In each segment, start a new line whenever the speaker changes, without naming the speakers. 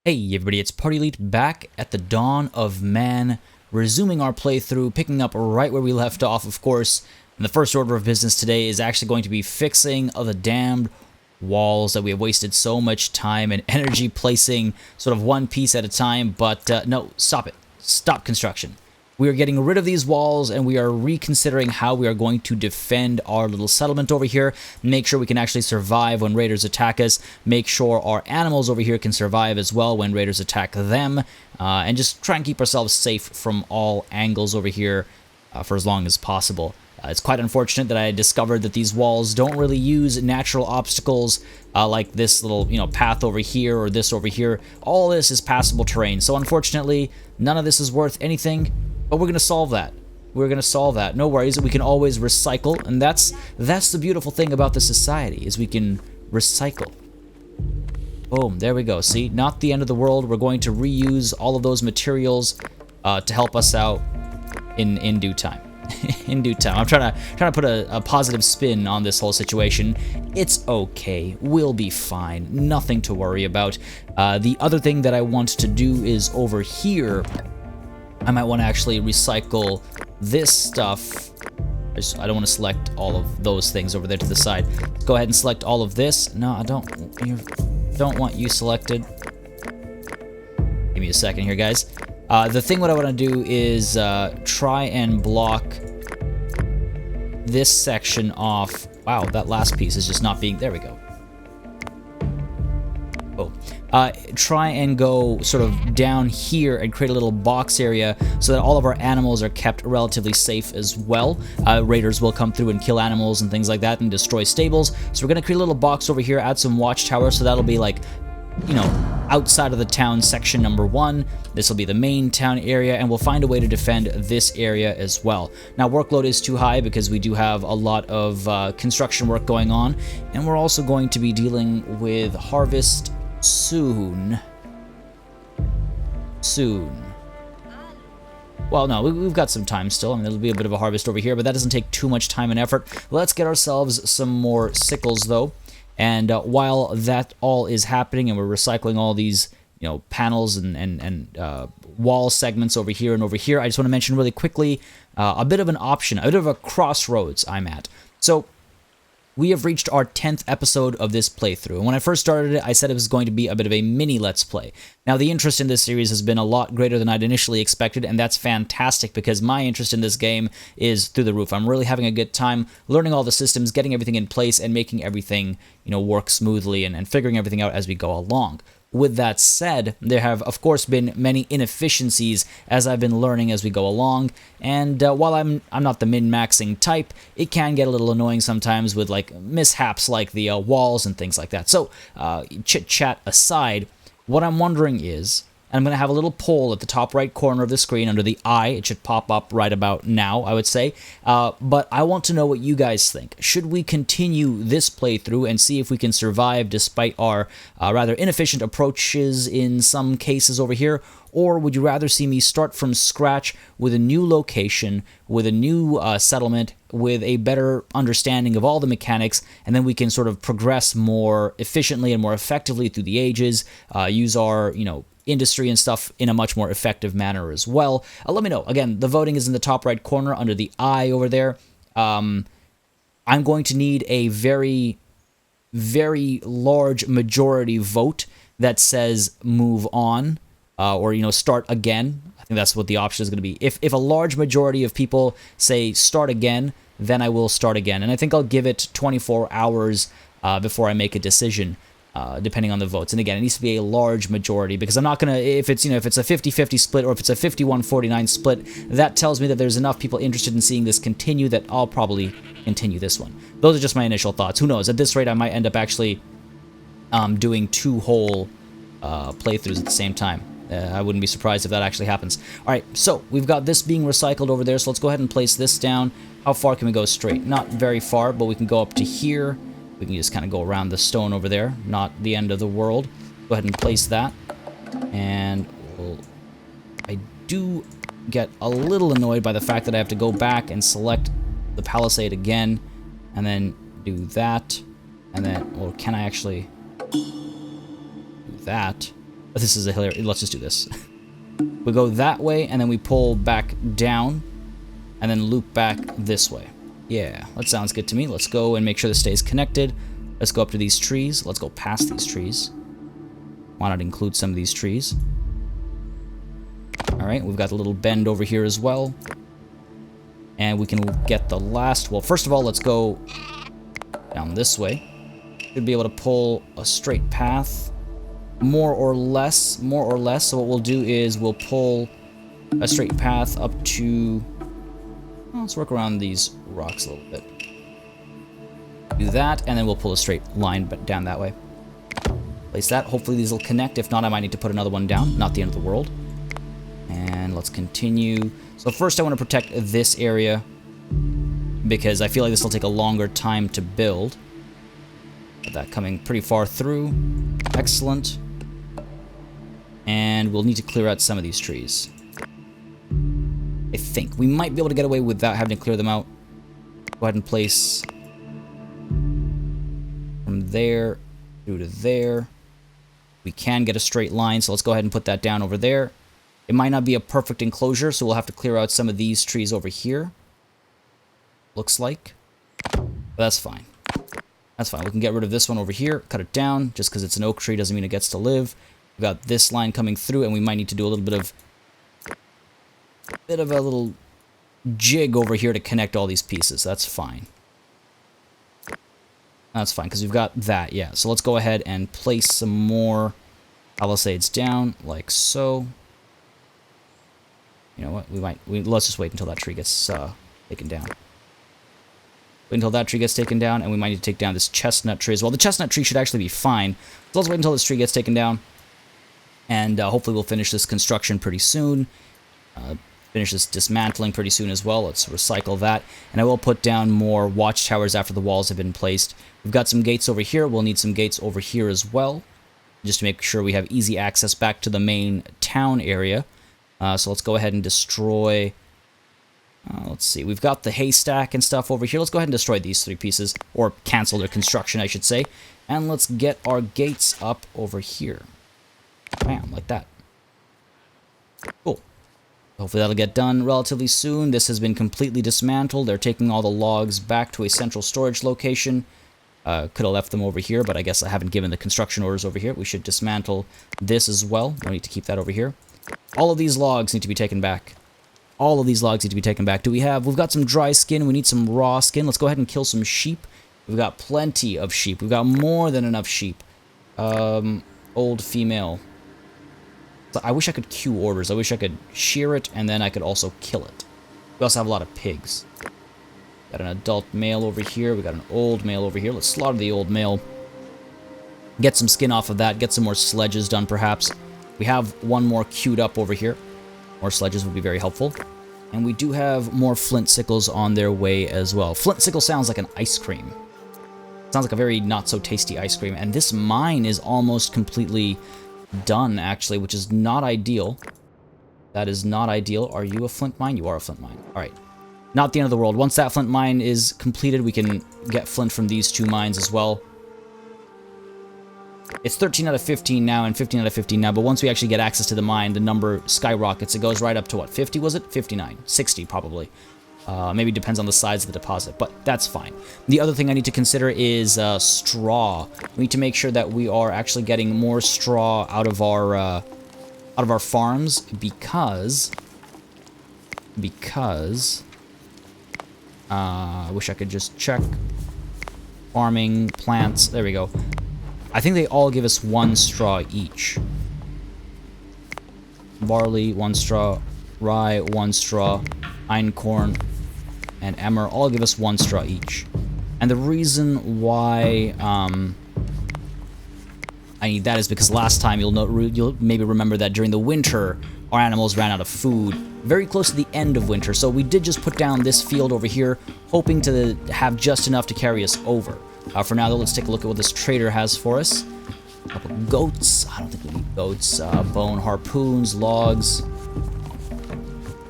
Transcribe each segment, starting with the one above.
Hey everybody, it's Party Elite back at the dawn of man, resuming our playthrough, picking up right where we left off, of course. And the first order of business today is actually going to be fixing the damned walls that we have wasted so much time and energy placing sort of one piece at a time, but no, stop it. Stop construction. We are getting rid of these walls, and we are reconsidering how we are going to defend our little settlement over here, make sure we can actually survive when raiders attack us, make sure our animals over here can survive as well when raiders attack them, and just try and keep ourselves safe from all angles over here for as long as possible. It's quite unfortunate that I discovered that these walls don't really use natural obstacles like this little, path over here or this over here. All this is passable terrain, so unfortunately, none of this is worth anything. But we're going to solve that. We're going to solve that. No worries. We can always recycle. And that's the beautiful thing about the society, is we can recycle. Boom. There we go. See? Not the end of the world. We're going to reuse all of those materials to help us out in due time. In due time. I'm trying to put a positive spin on this whole situation. It's okay. We'll be fine. Nothing to worry about. The other thing that I want to do is over here, I might want to actually recycle this stuff. I don't want to select all of those things over there to the side. Go ahead and select all of this. No, I don't want you selected. Give me a second here, guys. The thing what I want to do is try and block this section off. Wow, that last piece is just not being... There we go. Oh. Try and go sort of down here and create a little box area so that all of our animals are kept relatively safe as well. Raiders will come through and kill animals and things like that and destroy stables. So we're going to create a little box over here, add some watchtowers, so that'll be like, outside of the town section number 1. This will be the main town area, and we'll find a way to defend this area as well. Now, workload is too high because we do have a lot of construction work going on, and we're also going to be dealing with harvest soon. Well, no, we've got some time still. I mean, there'll be a bit of a harvest over here, but that doesn't take too much time and effort. Let's get ourselves some more sickles, though. And while that all is happening and we're recycling all these, panels and wall segments over here and over here, I just want to mention really quickly a bit of an option, a bit of a crossroads I'm at. So we have reached our 10th episode of this playthrough, and when I first started it, I said it was going to be a bit of a mini Let's Play. Now, the interest in this series has been a lot greater than I'd initially expected, and that's fantastic because my interest in this game is through the roof. I'm really having a good time learning all the systems, getting everything in place, and making everything, work smoothly and figuring everything out as we go along. With that said, there have, of course, been many inefficiencies as I've been learning as we go along, and while I'm not the min-maxing type, it can get a little annoying sometimes with, mishaps like the walls and things like that. So, chit-chat aside, what I'm wondering is, and I'm going to have a little poll at the top right corner of the screen under the I. It should pop up right about now, I would say. But I want to know what you guys think. Should we continue this playthrough and see if we can survive despite our rather inefficient approaches in some cases over here? Or would you rather see me start from scratch with a new location, with a new settlement, with a better understanding of all the mechanics, and then we can sort of progress more efficiently and more effectively through the ages, use our, industry and stuff in a much more effective manner as well. Let me know. Again, the voting is in the top right corner under the I over there. I'm going to need a very, very large majority vote that says move on or, start again. I think that's what the option is going to be. If a large majority of people say start again, then I will start again. And I think I'll give it 24 hours before I make a decision. Depending on the votes. And again, it needs to be a large majority because I'm not going to, if it's a 50-50 split or if it's a 51-49 split, that tells me that there's enough people interested in seeing this continue that I'll probably continue this one. Those are just my initial thoughts. Who knows? At this rate, I might end up actually doing 2 whole playthroughs at the same time. I wouldn't be surprised if that actually happens. All right, so we've got this being recycled over there, so let's go ahead and place this down. How far can we go straight? Not very far, but we can go up to here. We can just kind of go around the stone over there, not the end of the world. Go ahead and place that. And I do get a little annoyed by the fact that I have to go back and select the palisade again, and then do that, and then, or can I actually do that? This is a hilarious. Let's just do this. We go that way, and then we pull back down, and then loop back this way. Yeah, that sounds good to me. Let's go and make sure this stays connected. Let's go up to these trees. Let's go past these trees. Why not include some of these trees? Alright, we've got a little bend over here as well. And we can get the last... Well, first of all, let's go down this way. Should be able to pull a straight path. More or less. So what we'll do is we'll pull a straight path up to... Well, let's work around these rocks a little bit. Do that, and then we'll pull a straight line down that way. Place that. Hopefully these will connect. If not, I might need to put another one down. Not the end of the world. And let's continue. So first I want to protect this area because I feel like this will take a longer time to build. Got that coming pretty far through. Excellent. And we'll need to clear out some of these trees. I think. We might be able to get away without having to clear them out. Go ahead and place from there through to there. We can get a straight line, so let's go ahead and put that down over there. It might not be a perfect enclosure, so we'll have to clear out some of these trees over here. Looks like. But that's fine. That's fine. We can get rid of this one over here, cut it down. Just because it's an oak tree doesn't mean it gets to live. We've got this line coming through, and we might need to do a little bit of a little jig over here to connect all these pieces. That's fine. That's fine, because we've got that, yeah. So let's go ahead and place some more palisades down, like so. You know what, let's just wait until that tree gets taken down. Wait until that tree gets taken down, and we might need to take down this chestnut tree as well. The chestnut tree should actually be fine. So let's wait until this tree gets taken down, and hopefully we'll finish this construction pretty soon. Finish this dismantling pretty soon as well. Let's recycle that. And I will put down more watchtowers after the walls have been placed. We've got some gates over here. We'll need some gates over here as well, just to make sure we have easy access back to the main town area. So let's go ahead and destroy... let's see. We've got the haystack and stuff over here. Let's go ahead and destroy these 3 pieces, or cancel their construction, I should say. And let's get our gates up over here. Bam, like that. Cool. Hopefully that'll get done relatively soon. This has been completely dismantled. They're taking all the logs back to a central storage location. Could have left them over here, but I guess I haven't given the construction orders over here. We should dismantle this as well. No need to keep that over here. All of these logs need to be taken back. All of these logs need to be taken back. We've got some dry skin. We need some raw skin. Let's go ahead and kill some sheep. We've got plenty of sheep. We've got more than enough sheep. Old female. So I wish I could queue orders. I wish I could shear it, and then I could also kill it. We also have a lot of pigs. Got an adult male over here. We got an old male over here. Let's slaughter the old male. Get some skin off of that. Get some more sledges done, perhaps. We have one more queued up over here. More sledges would be very helpful. And we do have more flint sickles on their way as well. Flint sickle sounds like an ice cream. Sounds like a very not-so-tasty ice cream. And this mine is almost completely done, actually, which is not ideal. That is not ideal. Are you a flint mine? You are a flint mine. All right. Not the end of the world. Once that flint mine is completed, we can get flint from these 2 mines as well. It's 13 out of 15 now and 15 out of 15 now, but once we actually get access to the mine, the number skyrockets. It goes right up to, what, 50 was it? 59. 60, probably. Maybe depends on the size of the deposit, but that's fine. The other thing I need to consider is straw. We need to make sure that we are actually getting more straw out of our farms because I wish I could just check farming plants. There we go. I think they all give us 1 straw each. Barley, 1 straw. Rye, 1 straw. Einkorn and emmer all give us 1 straw each. And the reason why I need that is because last time you'll maybe remember that during the winter our animals ran out of food very close to the end of winter. So we did just put down this field over here, hoping to have just enough to carry us over. For now, though, let's take a look at what this trader has for us. A couple goats. I don't think we need goats. Bone harpoons, logs.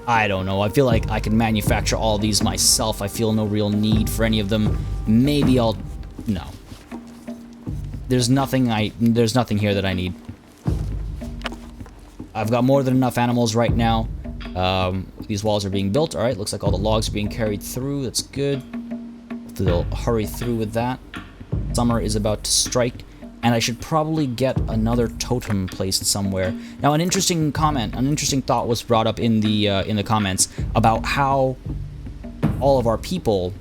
I don't know. I feel like I can manufacture all these myself. I feel no real need for any of them. Maybe I'll... No. There's nothing here that I need. I've got more than enough animals right now. These walls are being built. All right, looks like all the logs are being carried through. That's good. Hopefully they'll hurry through with that. Summer is about to strike, and I should probably get another totem placed somewhere. Now, an interesting thought was brought up in the comments about how all of our people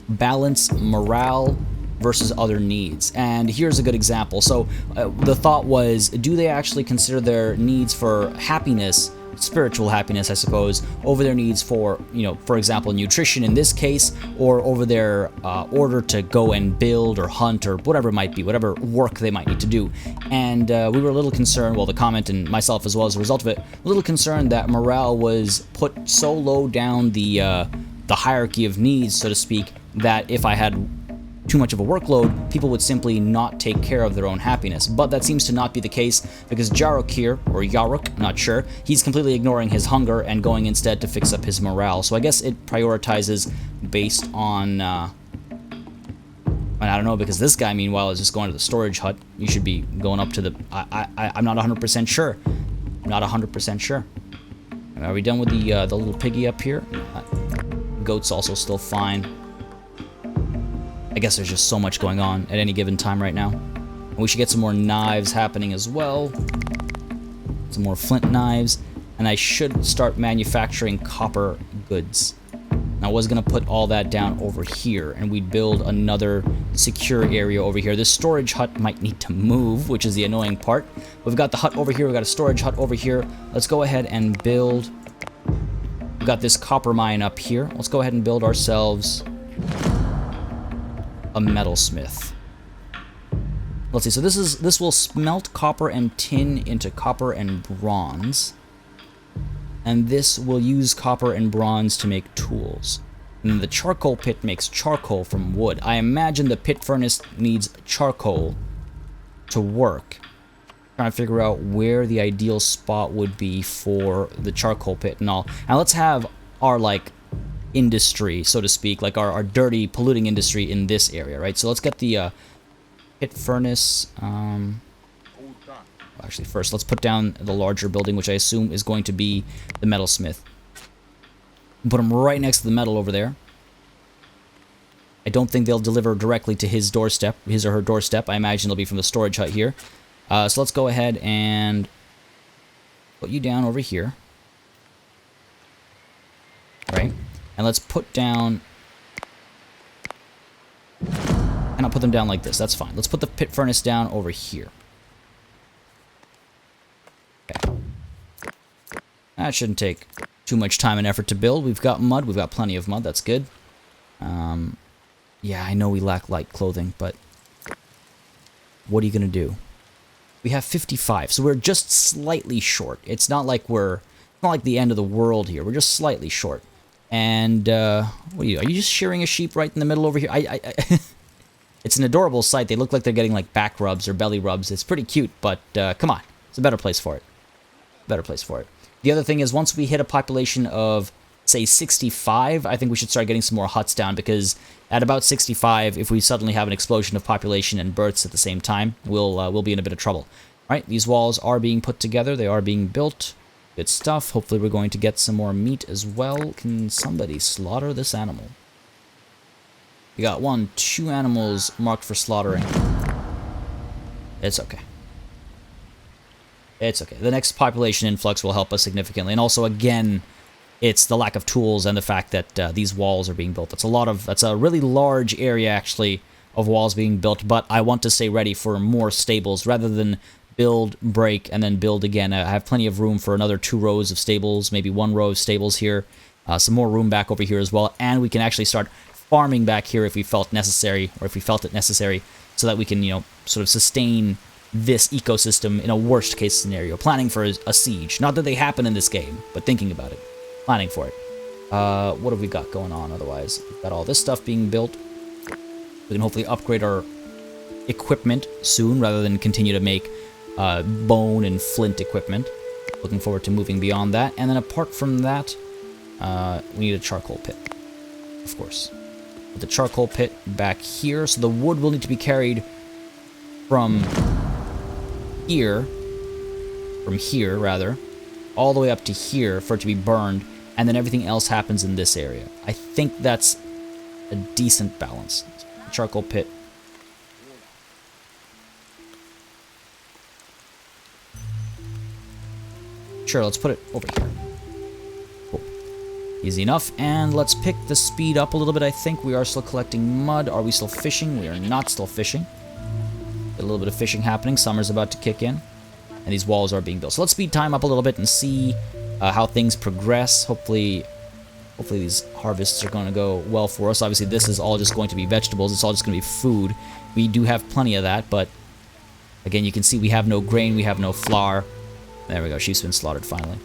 balance morale versus other needs. And here's a good example. So the thought was, do they actually consider their needs for happiness, spiritual happiness, I suppose, over their needs for, you know, for example, nutrition in this case, or over their order to go and build or hunt or whatever it might be, whatever work they might need to do. And we were a little concerned, well, the comment and myself as well as a result of it, a little concerned that morale was put so low down the hierarchy of needs, so to speak, that if I had too much of a workload, people would simply not take care of their own happiness. But that seems to not be the case, because Jarok here, or Yarok, not sure, he's completely ignoring his hunger and going instead to fix up his morale. So I guess it prioritizes based on, I don't know, because this guy, meanwhile, is just going to the storage hut. You should be going up to the, I'm not 100% sure. I'm not 100% sure. Are we done with the little piggy up here? Goat's also still fine. I guess there's just so much going on at any given time right now. And we should get some more knives happening as well. Some more flint knives. And I should start manufacturing copper goods. I was going to put all that down over here, and we'd build another secure area over here. This storage hut might need to move, which is the annoying part. We've got the hut over here. We've got a storage hut over here. Let's go ahead and build. We've got this copper mine up here. Let's go ahead and build ourselves a metalsmith. Let's see, so this will smelt copper and tin into copper and bronze. And this will use copper and bronze to make tools. And the charcoal pit makes charcoal from wood. I imagine the pit furnace needs charcoal to work. Trying to figure out where the ideal spot would be for the charcoal pit and all. Now let's have our, like, industry, so to speak, like our dirty, polluting industry in this area, right? So let's get the pit furnace. Actually, first, let's put down the larger building, which I assume is going to be the metalsmith. Put them right next to the metal over there. I don't think they'll deliver directly to his doorstep, his or her doorstep. I imagine it'll be from the storage hut here. So let's go ahead and put you down over here. Right? And let's put down, and I'll put them down like this. That's fine. Let's put the pit furnace down over here. Okay. That shouldn't take too much time and effort to build. We've got mud. We've got plenty of mud. That's good. Yeah, I know we lack light clothing, but what are you going to do? We have 55, so we're just slightly short. It's not like the end of the world here. We're just slightly short. And, what are you just shearing a sheep right in the middle over here? It's an adorable sight. They look like they're getting, like, back rubs or belly rubs. It's pretty cute, but, come on. It's a better place for it. Better place for it. The other thing is, once we hit a population of, say, 65, I think we should start getting some more huts down, because at about 65, if we suddenly have an explosion of population and births at the same time, we'll be in a bit of trouble. All right, these walls are being put together. They are being built. Good stuff. Hopefully we're going to get some more meat as well. Can somebody slaughter this animal? We got 2 animals marked for slaughtering. It's okay. It's okay. The next population influx will help us significantly. And also, again, it's the lack of tools and the fact that these walls are being built. That's a really large area, actually, of walls being built. But I want to stay ready for more stables rather than build, break, and then build again. I have plenty of room for another 2 rows of stables, maybe 1 row of stables here, some more room back over here as well, and we can actually start farming back here if we felt necessary, or if we felt it necessary, so that we can, you know, sort of sustain this ecosystem in a worst case scenario, planning for a siege. Not that they happen in this game, but thinking about it, planning for it. What have we got going on otherwise? We've got all this stuff being built. We can hopefully upgrade our equipment soon, rather than continue to make bone and flint equipment. Looking forward to moving beyond that. And then apart from that, we need a charcoal pit, of course. Put the charcoal pit back here, so the wood will need to be carried from here from here, rather, all the way up to here for it to be burned, and then everything else happens in this area. I think that's a decent balance. Charcoal pit. Sure, let's put it over here. Cool. Easy enough, and let's pick the speed up a little bit. I think we are still collecting mud. Are we still fishing? We are not still fishing. A little bit of fishing happening. Summer's about to kick in, and these walls are being built. So let's speed time up a little bit and see how things progress. Hopefully these harvests are going to go well for us. Obviously, this is all just going to be vegetables. It's all just going to be food. We do have plenty of that, but again, you can see we have no grain. We have no flour. There we go. Sheep's been slaughtered finally.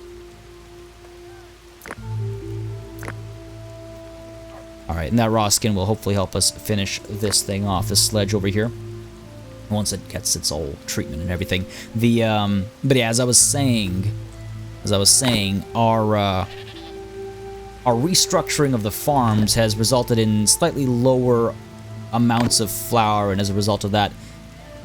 Alright, and that raw skin will hopefully help us finish this thing off, this sledge over here. Once it gets its old treatment and everything. But yeah, as I was saying, our restructuring of the farms has resulted in slightly lower amounts of flour, and as a result of that,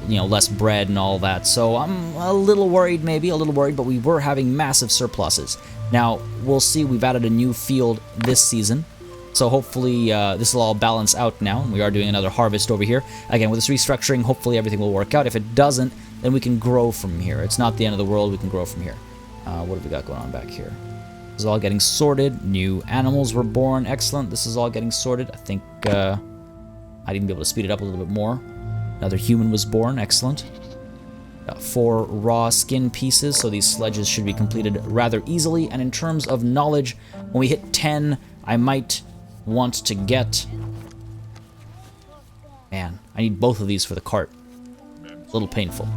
you know, less bread and all that. So I'm a little worried, but we were having massive surpluses. Now, we'll see. We've added a new field this season, so hopefully this will all balance out now. We are doing another harvest over here. Again, with this restructuring, hopefully everything will work out. If it doesn't, then we can grow from here. It's not the end of the world. We can grow from here. What have we got going on back here? This is all getting sorted. New animals were born. Excellent. This is all getting sorted. I think I'd even be able to speed it up a little bit more. Another human was born. Excellent. Got 4 raw skin pieces, so these sledges should be completed rather easily. And in terms of knowledge, when we hit 10, I might want to get... Man, I need both of these for the cart. A little painful.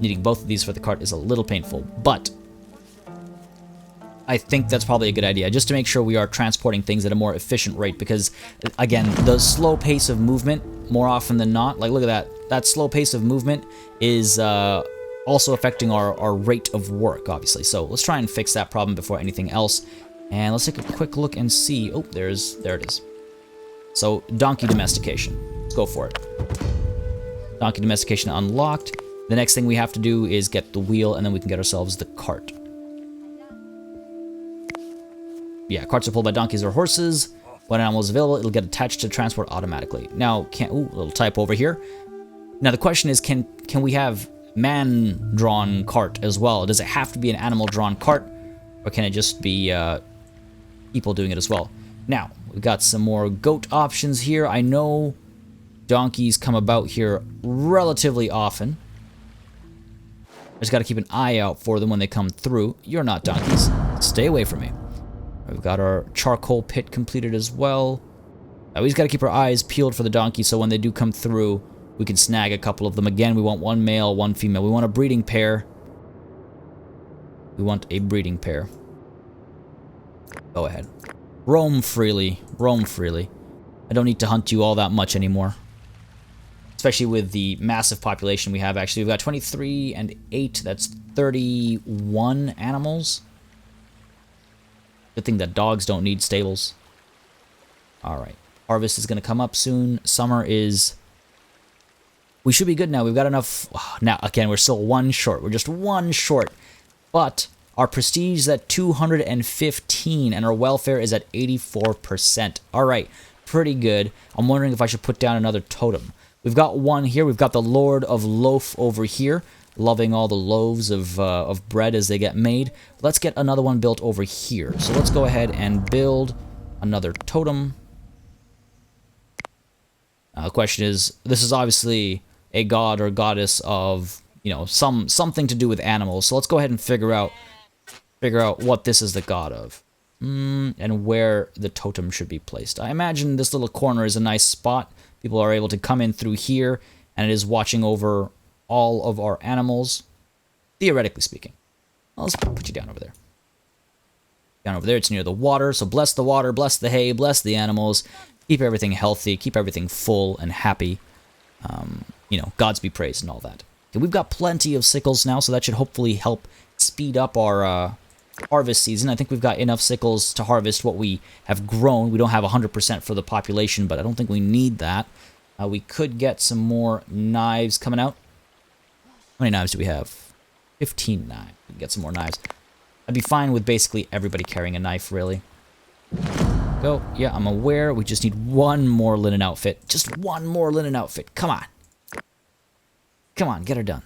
Needing both of these for the cart is a little painful, but I think that's probably a good idea, just to make sure we are transporting things at a more efficient rate, because, again, the slow pace of movement, more often than not, like, look at that. That slow pace of movement is also affecting our rate of work, obviously. So let's try and fix that problem before anything else. And let's take a quick look and see. Oh, there it is. So, donkey domestication. Let's go for it. Donkey domestication unlocked. The next thing we have to do is get the wheel, and then we can get ourselves the cart. Yeah, carts are pulled by donkeys or horses. When an animal is available, it'll get attached to transport automatically. Now, ooh, little typo over here. Now, the question is, can we have man-drawn cart as well? Does it have to be an animal-drawn cart, or can it just be people doing it as well? Now, we've got some more goat options here. I know donkeys come about here relatively often. I just got to keep an eye out for them when they come through. You're not donkeys. Stay away from me. We've got our charcoal pit completed as well. We just got to keep our eyes peeled for the donkey, so when they do come through, we can snag a couple of them. Again, we want 1 male, 1 female. We want a breeding pair. We want a breeding pair. Go ahead. Roam freely. Roam freely. I don't need to hunt you all that much anymore. Especially with the massive population we have, actually. We've got 23 and 8. That's 31 animals. Good thing that dogs don't need stables. Alright. Harvest is going to come up soon. Summer is... We should be good now. We've got enough... Now, again, we're still 1 short. We're just 1 short. But our prestige is at 215, and our welfare is at 84%. Alright. Pretty good. I'm wondering if I should put down another totem. We've got 1 here. We've got the Lord of Loaf over here. Loving all the loaves of bread as they get made. Let's get another one built over here. So let's go ahead and build another totem. The question is, this is obviously a god or goddess of, you know, something to do with animals. So let's go ahead and figure out what this is the god of. And where the totem should be placed. I imagine this little corner is a nice spot. People are able to come in through here, and it is watching over all of our animals, theoretically speaking. Well, let's put you down over there. Down over there, it's near the water, so bless the water, bless the hay, bless the animals, keep everything healthy, keep everything full and happy. You know, gods be praised and all that. Okay, we've got plenty of sickles now, so that should hopefully help speed up our harvest season. I think we've got enough sickles to harvest what we have grown. We don't have 100% for the population, but I don't think we need that. We could get some more knives coming out. How many knives do we have? 15 knives. We can get some more knives. I'd be fine with basically everybody carrying a knife, really. Go. Yeah, I'm aware. We just need one more linen outfit. Just one more linen outfit. Come on. Come on, get her done.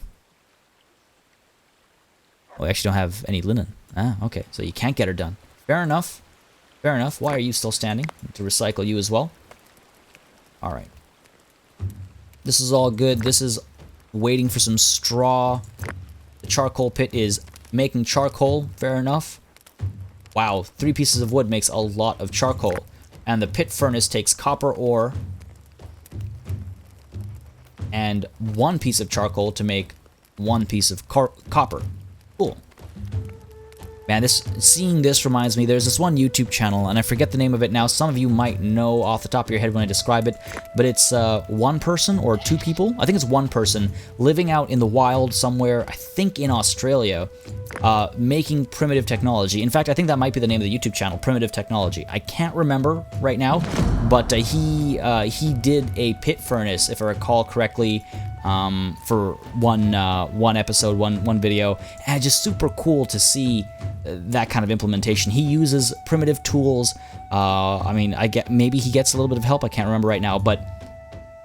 Oh, we actually don't have any linen. Ah, okay. So you can't get her done. Fair enough. Fair enough. Why are you still standing? To recycle you as well. Alright. This is all good. This is waiting for some straw. The charcoal pit is making charcoal. Fair enough. Wow, 3 pieces of wood makes a lot of charcoal. And the pit furnace takes copper ore and 1 piece of charcoal to make 1 piece of copper. Cool. Man, seeing this reminds me, there's this one YouTube channel, and I forget the name of it now. Some of you might know off the top of your head when I describe it, but it's 1 person or 2 people. I think it's 1 person living out in the wild somewhere, I think in Australia, making primitive technology. In fact, I think that might be the name of the YouTube channel, Primitive Technology. I can't remember right now, but he did a pit furnace, if I recall correctly, for one episode, one video, and just super cool to see that kind of implementation. He uses primitive tools. I mean, maybe he gets a little bit of help. I can't remember right now, but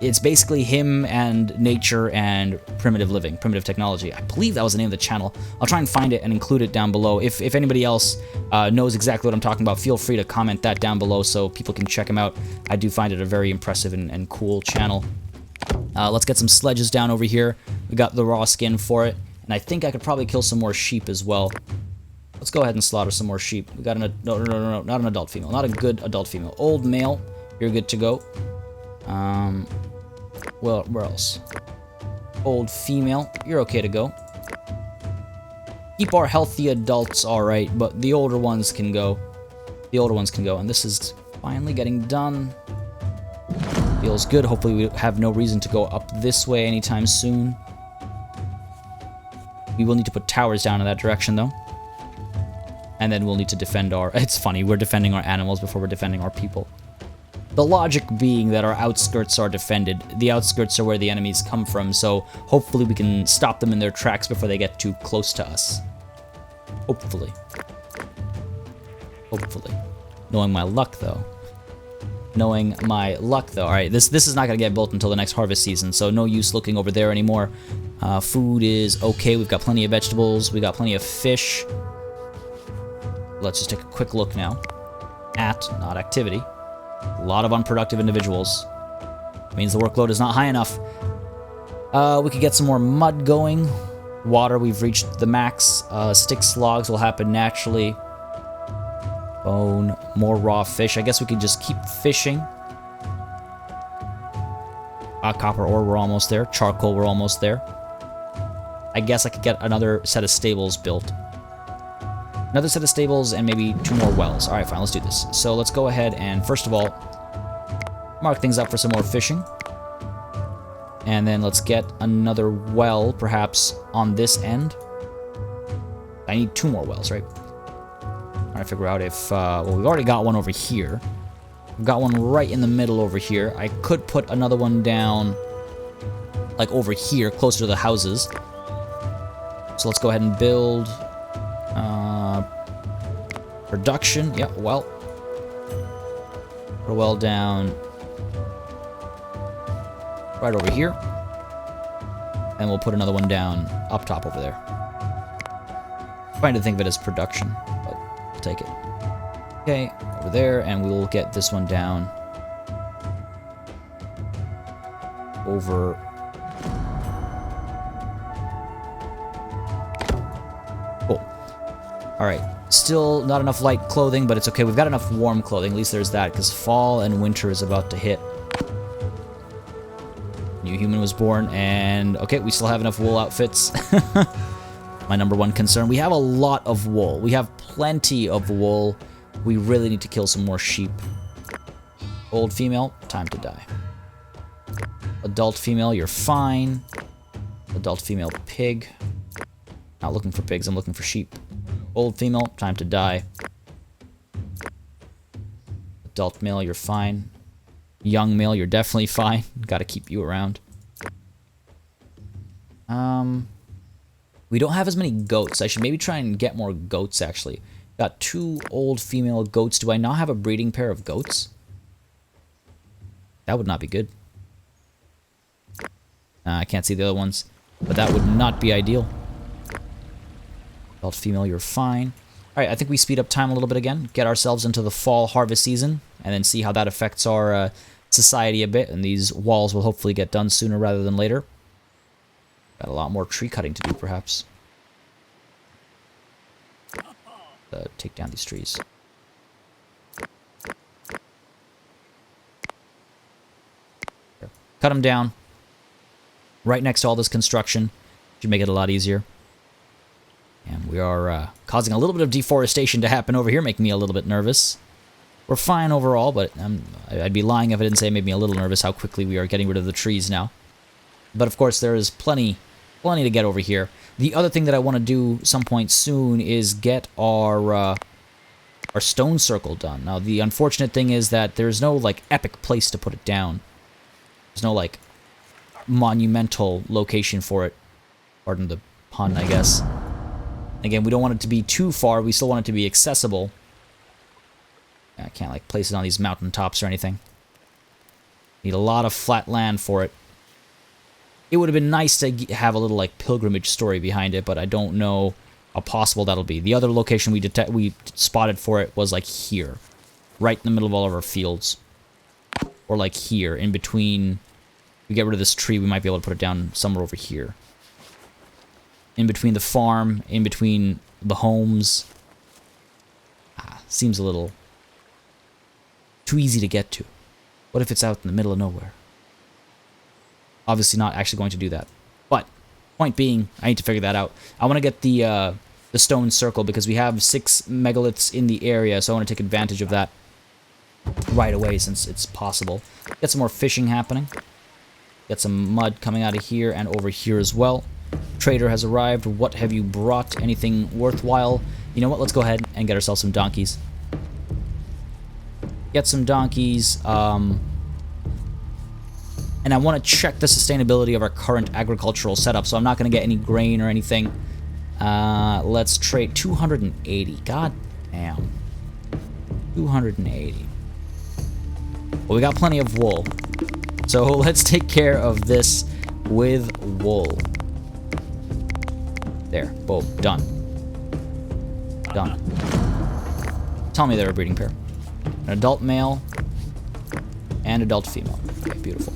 it's basically him and nature and primitive living, primitive technology. I believe that was the name of the channel. I'll try and find it and include it down below. If anybody else knows exactly what I'm talking about, feel free to comment that down below so people can check him out. I do find it a very impressive and cool channel. Let's get some sledges down over here. We got the raw skin for it, and I think I could probably kill some more sheep as well. Let's go ahead and slaughter some more sheep. We got no, not an adult female, not a good adult female. Old male, you're good to go. Well, where else? Old female, you're okay to go. Keep our healthy adults alright, but the older ones can go. The older ones can go, and this is finally getting done. Feels good. Hopefully we have no reason to go up this way anytime soon. We will need to put towers down in that direction, though. And then we'll need to defend our... It's funny, we're defending our animals before we're defending our people. The logic being that our outskirts are defended. The outskirts are where the enemies come from, so hopefully we can stop them in their tracks before they get too close to us. Hopefully. Hopefully. Knowing my luck, though. Knowing my luck, though. Alright, this is not going to get built until the next harvest season, so no use looking over there anymore. Food is okay. We've got plenty of vegetables. We got plenty of fish. Let's just take a quick look now at, not activity. A lot of unproductive individuals. Means the workload is not high enough. We could get some more mud going. Water, we've reached the max. Sticks, logs will happen naturally. Bone, more raw fish. I guess we could just keep fishing. Copper ore, we're almost there. Charcoal, we're almost there. I guess I could get another set of stables built. Another set of stables and maybe 2 more wells. Alright, fine, let's do this. So let's go ahead and, first of all, mark things up for some more fishing. And then let's get another well, perhaps, on this end. I need 2 more wells, right? Trying to figure out if, well, we've already got one over here. We've got one right in the middle over here. I could put another one down, like over here, closer to the houses. So let's go ahead and build... production, yeah, well. Put a well down right over here. And we'll put another one down up top over there. I'm trying to think of it as production, but I'll take it. Okay, over there, and we'll get this one down over... Cool. Alright. Still not enough light clothing, but it's okay. We've got enough warm clothing. At least there's that, because fall and winter is about to hit. New human was born, and... Okay, we still have enough wool outfits. My number 1 concern. We have a lot of wool. We have plenty of wool. We really need to kill some more sheep. Old female, time to die. Adult female, you're fine. Adult female pig. Not looking for pigs, I'm looking for sheep. Old female, time to die. Adult male, you're fine. Young male, you're definitely fine. Gotta keep you around. We don't have as many goats. I should maybe try and get more goats, actually. Got 2 old female goats. Do I not have a breeding pair of goats? That would not be good. I can't see the other ones, but that would not be ideal. Adult female, you're fine. All right, I think we speed up time a little bit again, get ourselves into the fall harvest season, and then see how that affects our society a bit, and these walls will hopefully get done sooner rather than later. Got a lot more tree cutting to do, perhaps. Take down these trees. There. Cut them down. Right next to all this construction. Should make it a lot easier. And we are causing a little bit of deforestation to happen over here, making me a little bit nervous. We're fine overall, but I'd be lying if I didn't say it made me a little nervous how quickly we are getting rid of the trees now. But of course, there is plenty to get over here. The other thing that I want to do some point soon is get our stone circle done. Now, the unfortunate thing is that there's no, like, epic place to put it down. There's no, like, monumental location for it. Pardon the pun, I guess. Again, we don't want it to be too far. We still want it to be accessible. I can't, like, place it on these mountaintops or anything. Need a lot of flat land for it. It would have been nice to have a little, like, pilgrimage story behind it, but I don't know how possible that'll be. The other location we spotted for it was, like, here. Right in the middle of all of our fields. Or, like, here, in between. We get rid of this tree, we might be able to put it down somewhere over here. In between the farm, in between the homes. Seems a little too easy to get to. What if it's out in the middle of nowhere? Obviously not actually going to do that. But, point being, I need to figure that out. I want to get the stone circle because we have 6 megaliths in the area, so I want to take advantage of that right away since it's possible. Get some more fishing happening. Get some mud coming out of here and over here as well. Trader has arrived. What have you brought? Anything worthwhile? You know what? Let's go ahead and get ourselves some donkeys. Get some donkeys. And I want to check the sustainability of our current agricultural setup, so I'm not going to get any grain or anything. Let's trade 280. God damn. 280. Well, we got plenty of wool. So let's take care of this with wool. There. Boom. Done. Done. Tell me they're a breeding pair. An adult male and adult female. Okay, beautiful.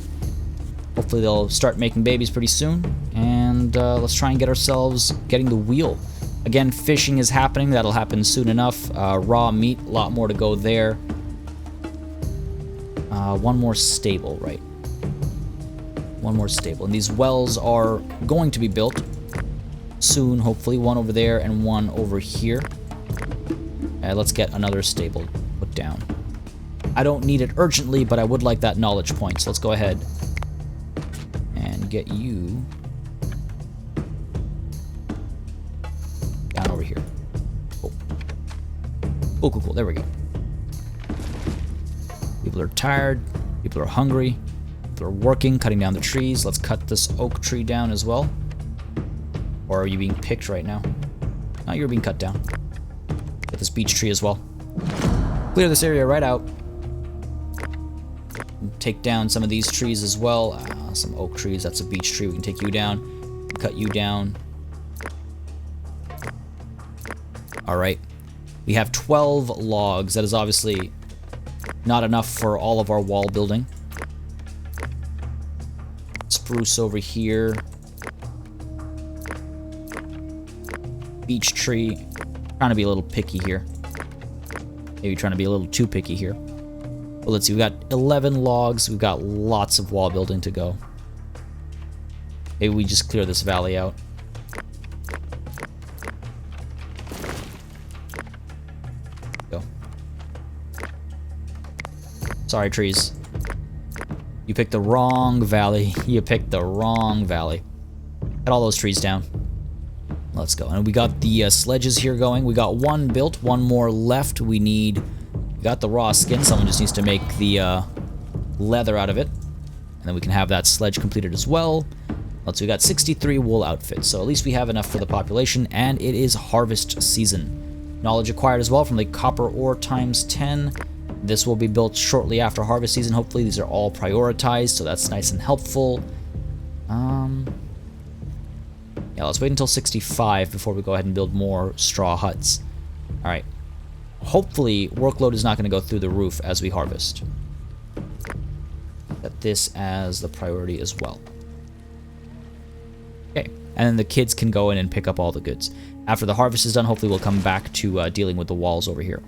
Hopefully they'll start making babies pretty soon. And let's try and get ourselves getting the wheel. Again, fishing is happening. That'll happen soon enough. Raw meat, a lot more to go there. One more stable, right? One more stable. And these wells are going to be built soon, hopefully. One over there and one over here. Let's get another stable put down. I don't need it urgently, but I would like that knowledge point. So let's go ahead and get you down over here. Cool. Cool, cool, cool. There we go. People are tired. People are hungry. People are working, cutting down the trees. Let's cut this oak tree down as well. Or are you being picked right now? No, you're being cut down. Get this beech tree as well. Clear this area right out. Take down some of these trees as well. Some oak trees. That's a beech tree. We can take you down. Cut you down. Alright. We have 12 logs. That is obviously not enough for all of our wall building. Spruce over here. Beech tree. Trying to be a little picky here. Maybe trying to be a little too picky here. Well, let's see. We've got 11 logs. We've got lots of wall building to go. Maybe we just clear this valley out. Go. Sorry, trees. You picked the wrong valley. You picked the wrong valley. Cut all those trees down. Let's go. And we got the sledges here going. We got one built, one more left. We got the raw skin. Someone just needs to make the leather out of it. And then we can have that sledge completed as well. Let's see, we got 63 wool outfits, so at least we have enough for the population, and it is harvest season. Knowledge acquired as well from the copper ore times 10. This will be built shortly after harvest season. Hopefully these are all prioritized, so that's nice and helpful. Yeah, let's wait until 65 before we go ahead and build more straw huts. Alright. Hopefully, workload is not going to go through the roof as we harvest. Set this as the priority as well. Okay, and then the kids can go in and pick up all the goods. After the harvest is done, hopefully we'll come back to dealing with the walls over here.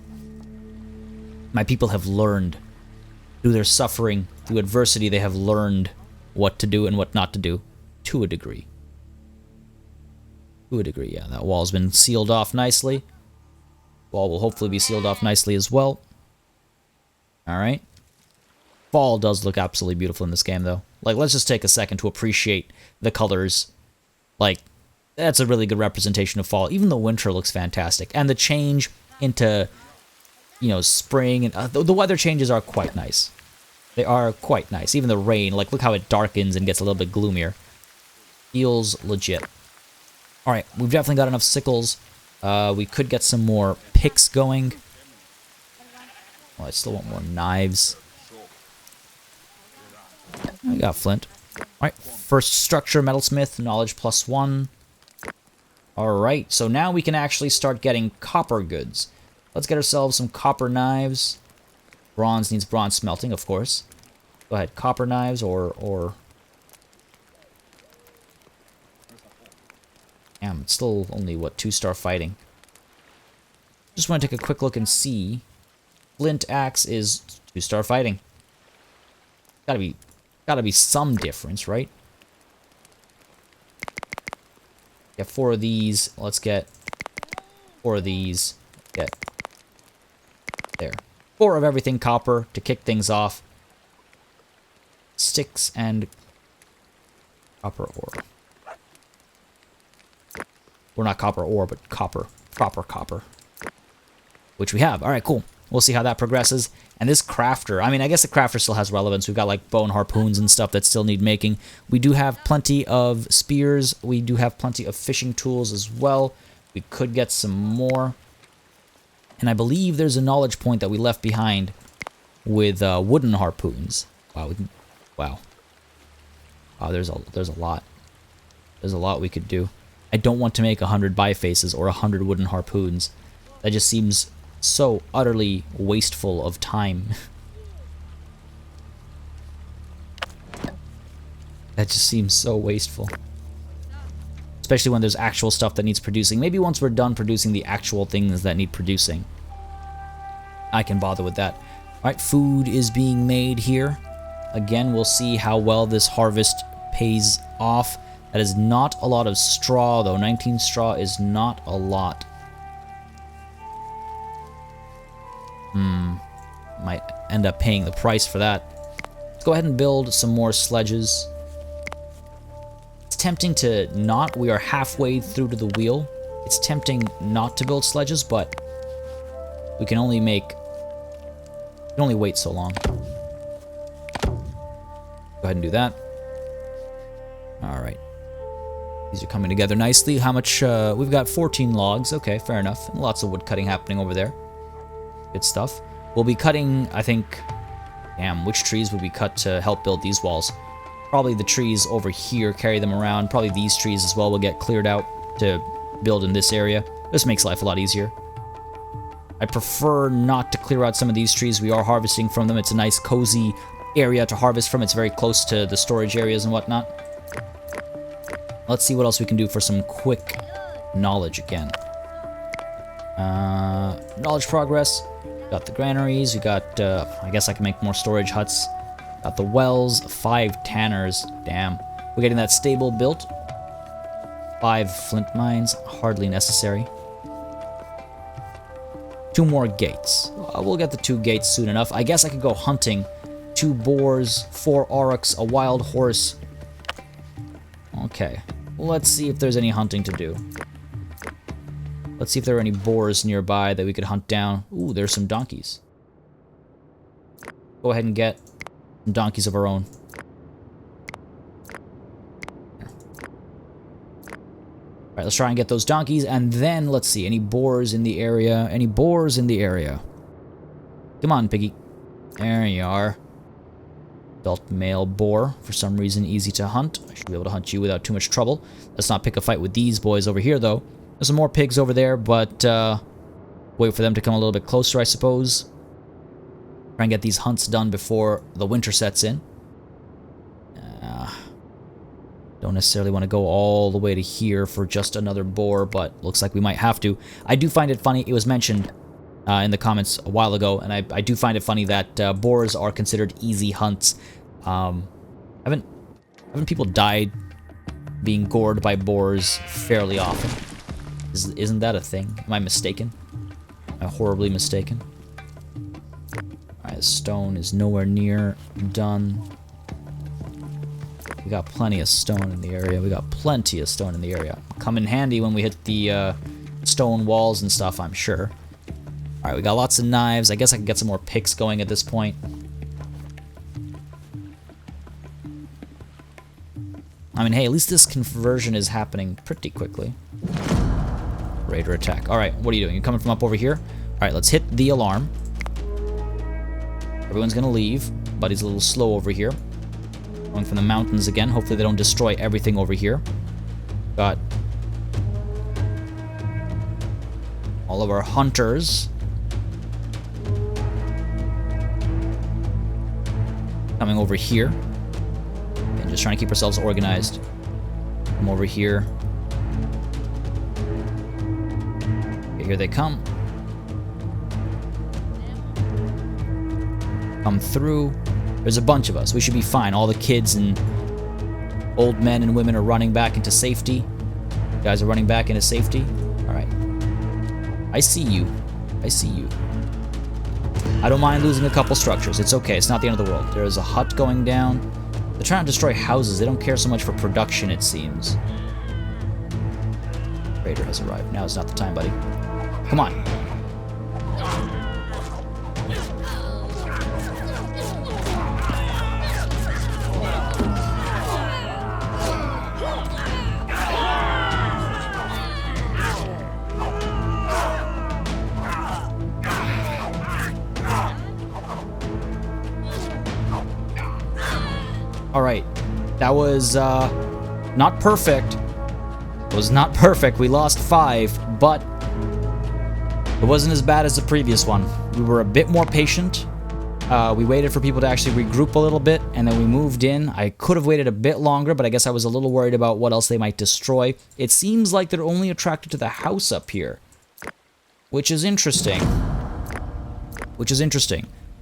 My people have learned, through their suffering, through adversity, they have learned what to do and what not to do, to a degree. To a degree, yeah. That wall's been sealed off nicely. Wall will hopefully be sealed off nicely as well. Alright. Fall does look absolutely beautiful in this game, though. Like, let's just take a second to appreciate the colors. Like, that's a really good representation of fall. Even the winter looks fantastic. And the change into, you know, spring. And the weather changes are quite nice. They are quite nice. Even the rain, like, look how it darkens and gets a little bit gloomier. Feels legit. Alright, we've definitely got enough sickles. We could get some more picks going. Oh, I still want more knives. I got flint. Alright, first structure, metalsmith, knowledge +1. Alright, so now we can actually start getting copper goods. Let's get ourselves some copper knives. Bronze needs bronze smelting, of course. Go ahead, copper knives or... Damn, it's still only, what, 2-star fighting. Just want to take a quick look and see. Flint axe is 2-star fighting. Gotta be some difference, right? Get 4 of these. Let's get 4 of these. Get there. 4 of everything copper to kick things off. Sticks and copper ore. Well, not copper ore, but copper. Proper copper. Which we have. Alright, cool. We'll see how that progresses. And this crafter, I mean, I guess the crafter still has relevance. We've got, like, bone harpoons and stuff that still need making. We do have plenty of spears. We do have plenty of fishing tools as well. We could get some more. And I believe there's a knowledge point that we left behind with wooden harpoons. Wow. Wow. Wow, there's a lot. There's a lot we could do. I don't want to make 100 bifaces or 100 wooden harpoons. That just seems so utterly wasteful of time. That just seems so wasteful. Especially when there's actual stuff that needs producing. Maybe once we're done producing the actual things that need producing, I can bother with that. Alright, food is being made here. Again, we'll see how well this harvest pays off. That is not a lot of straw, though. 19 straw is not a lot. Might end up paying the price for that. Let's go ahead and build some more sledges. It's tempting to not. We are halfway through to the wheel. It's tempting not to build sledges, but we can only make... We can only wait so long. Go ahead and do that. Alright. These are coming together nicely. How much? We've got 14 logs. Okay, fair enough. And lots of wood cutting happening over there. Good stuff. We'll be cutting, I think... Damn, which trees would we cut to help build these walls? Probably the trees over here, carry them around. Probably these trees as well will get cleared out to build in this area. This makes life a lot easier. I prefer not to clear out some of these trees. We are harvesting from them. It's a nice, cozy area to harvest from. It's very close to the storage areas and whatnot. Let's see what else we can do for some quick knowledge again. Knowledge progress. Got the granaries. We got, I guess I can make more storage huts. Got the wells. 5 tanners. Damn. We're getting that stable built. 5 flint mines. Hardly necessary. 2 more gates. We'll get the 2 gates soon enough. I guess I could go hunting. 2 boars, 4 aurochs, a wild horse. Okay. Let's see if there's any hunting to do. Let's see if there are any boars nearby that we could hunt down. Ooh, there's some donkeys. Go ahead and get some donkeys of our own. Alright, let's try and get those donkeys, and then, let's see, any boars in the area? Any boars in the area? Come on, piggy. There you are. Adult male boar, for some reason easy to hunt. I should be able to hunt you without too much trouble. Let's not pick a fight with these boys over here, though. There's some more pigs over there, but wait for them to come a little bit closer, I suppose. Try and get these hunts done before the winter sets in. Don't necessarily want to go all the way to here for just another boar, but looks like we might have to. I do find it funny, it was mentioned in the comments a while ago, and I do find it funny that boars are considered easy hunts. Haven't people died being gored by boars fairly often? Isn't that a thing? Am I mistaken? Am I horribly mistaken? Alright, stone is nowhere near done. We got plenty of stone in the area. We got plenty of stone in the area. Come in handy when we hit the stone walls and stuff, I'm sure. Alright, we got lots of knives. I guess I can get some more picks going at this point. I mean, hey, at least this conversion is happening pretty quickly. Raider attack. Alright, what are you doing? You're coming from up over here? Alright, let's hit the alarm. Everyone's gonna leave. Buddy's a little slow over here. Going from the mountains again. Hopefully they don't destroy everything over here. Got all of our hunters coming over here. And just trying to keep ourselves organized. Come over here. Okay, here they come. Come through. There's a bunch of us. We should be fine. All the kids and old men and women are running back into safety. You guys are running back into safety. Alright. I see you. I see you. I don't mind losing a couple structures. It's okay. It's not the end of the world. There is a hut going down. They're trying to destroy houses. They don't care so much for production, it seems. Raider has arrived. Now is not the time, buddy. Come on. Alright, that was not perfect. It was not perfect. We lost 5, but it wasn't as bad as the previous one. We were a bit more patient. We waited for people to actually regroup a little bit, and then we moved in. I could have waited a bit longer, but I guess I was a little worried about what else they might destroy. It seems like they're only attracted to the house up here, which is interesting.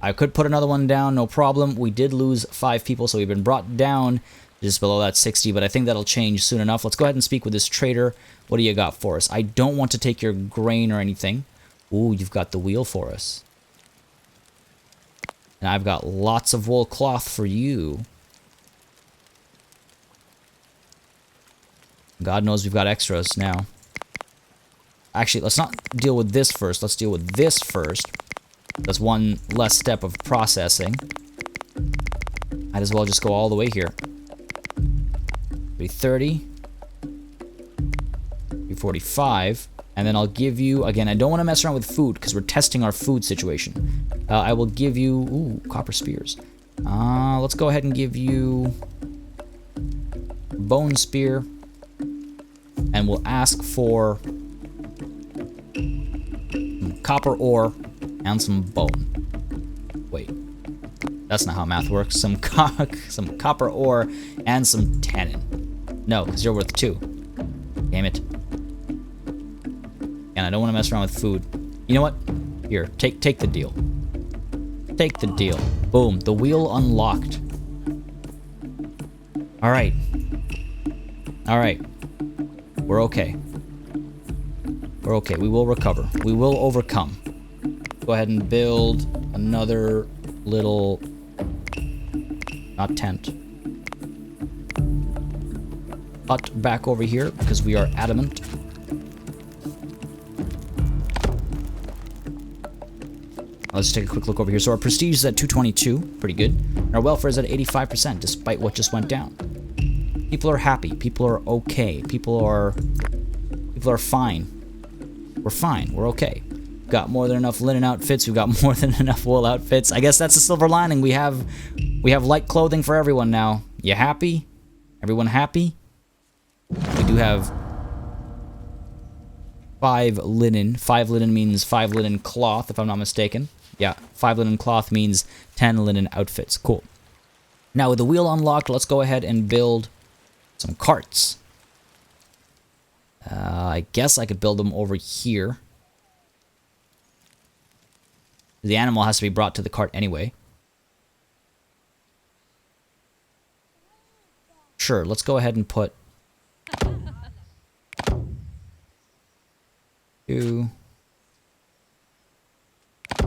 I could put another one down, no problem. We did lose 5 people, so we've been brought down just below that 60, but I think that'll change soon enough. Let's go ahead and speak with this trader. What do you got for us? I don't want to take your grain or anything. Ooh, you've got the wheel for us. And I've got lots of wool cloth for you. God knows we've got extras now. Actually, let's not deal with this first. Let's deal with this first. That's one less step of processing. Might as well just go all the way here. 330. 345. And then I'll give you... Again, I don't want to mess around with food because we're testing our food situation. I will give you... Ooh, copper spears. Let's go ahead and give you... bone spear. And we'll ask for... some copper ore. And some bone. Wait. That's not how math works. Some copper ore and some tannin. No, because you're worth 2. Damn it. And I don't want to mess around with food. You know what? Here, take the deal. Take the deal. Boom. The wheel unlocked. Alright. Alright. We're okay. We're okay. We will recover. We will overcome. Go ahead and build another little... not tent. Hut back over here, because we are adamant. Let's take a quick look over here. So our prestige is at 222, pretty good. And our welfare is at 85%, despite what just went down. People are happy. People are okay. People are People are fine. We're fine. We're okay. We've got more than enough linen outfits. We've got more than enough wool outfits. I guess that's the silver lining. We have light clothing for everyone now. You happy? Everyone happy? We do have 5 linen. 5 linen means 5 linen cloth, if I'm not mistaken. Yeah, 5 linen cloth means 10 linen outfits. Cool. Now, with the wheel unlocked, let's go ahead and build some carts. I guess I could build them over here. The animal has to be brought to the cart anyway. Sure, let's go ahead and put 2,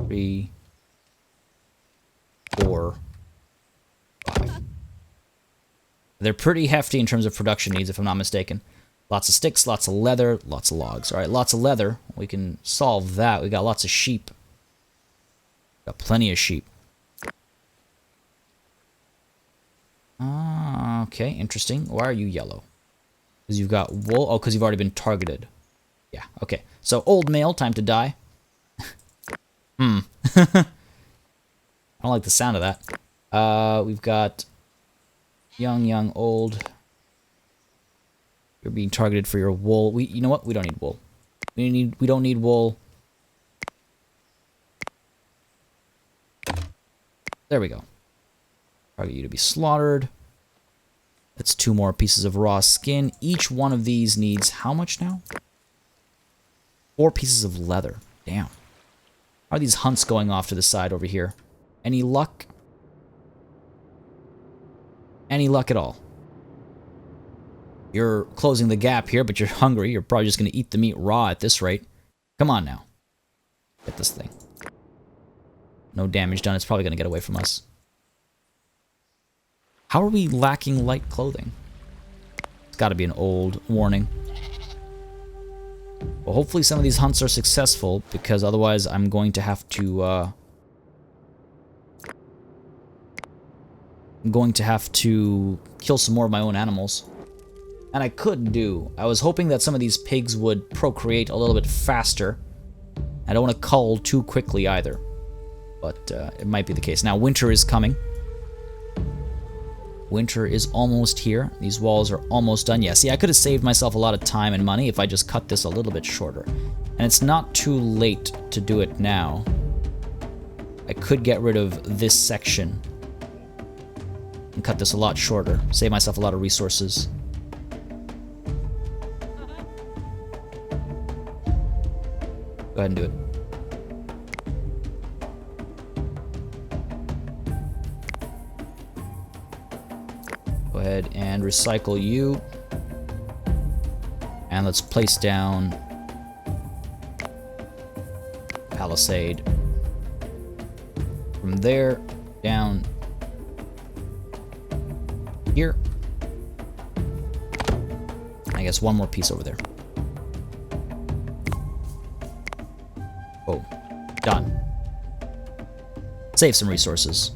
3, 4, 5. They're pretty hefty in terms of production needs, if I'm not mistaken. Lots of sticks, lots of leather, lots of logs. All right, lots of leather. We can solve that. We got lots of sheep. Got plenty of sheep. Okay, interesting. Why are you yellow? Because you've got wool. Oh, because you've already been targeted. Yeah, okay. So, old male, time to die. I don't like the sound of that. We've got young, old. You're being targeted for your wool. You know what? We don't need wool. We don't need wool. There we go. Target you to be slaughtered. That's 2 more pieces of raw skin. Each one of these needs how much now? 4 pieces of leather. Damn. How are these hunts going off to the side over here? Any luck? Any luck at all? You're closing the gap here, but you're hungry. You're probably just going to eat the meat raw at this rate. Come on now. Get this thing. No damage done. It's probably going to get away from us. How are we lacking light clothing? It's got to be an old warning. Well, hopefully some of these hunts are successful, because otherwise I'm going to have to... I'm going to have to kill some more of my own animals. And I could do. I was hoping that some of these pigs would procreate a little bit faster. I don't want to cull too quickly either. But it might be the case. Now, winter is coming. Winter is almost here. These walls are almost done. Yeah, see, I could have saved myself a lot of time and money if I just cut this a little bit shorter. And it's not too late to do it now. I could get rid of this section and cut this a lot shorter. Save myself a lot of resources. Go ahead and do it. Go ahead and recycle you. And let's place down palisade. From there, down here. I guess one more piece over there. Oh, done. Save some resources.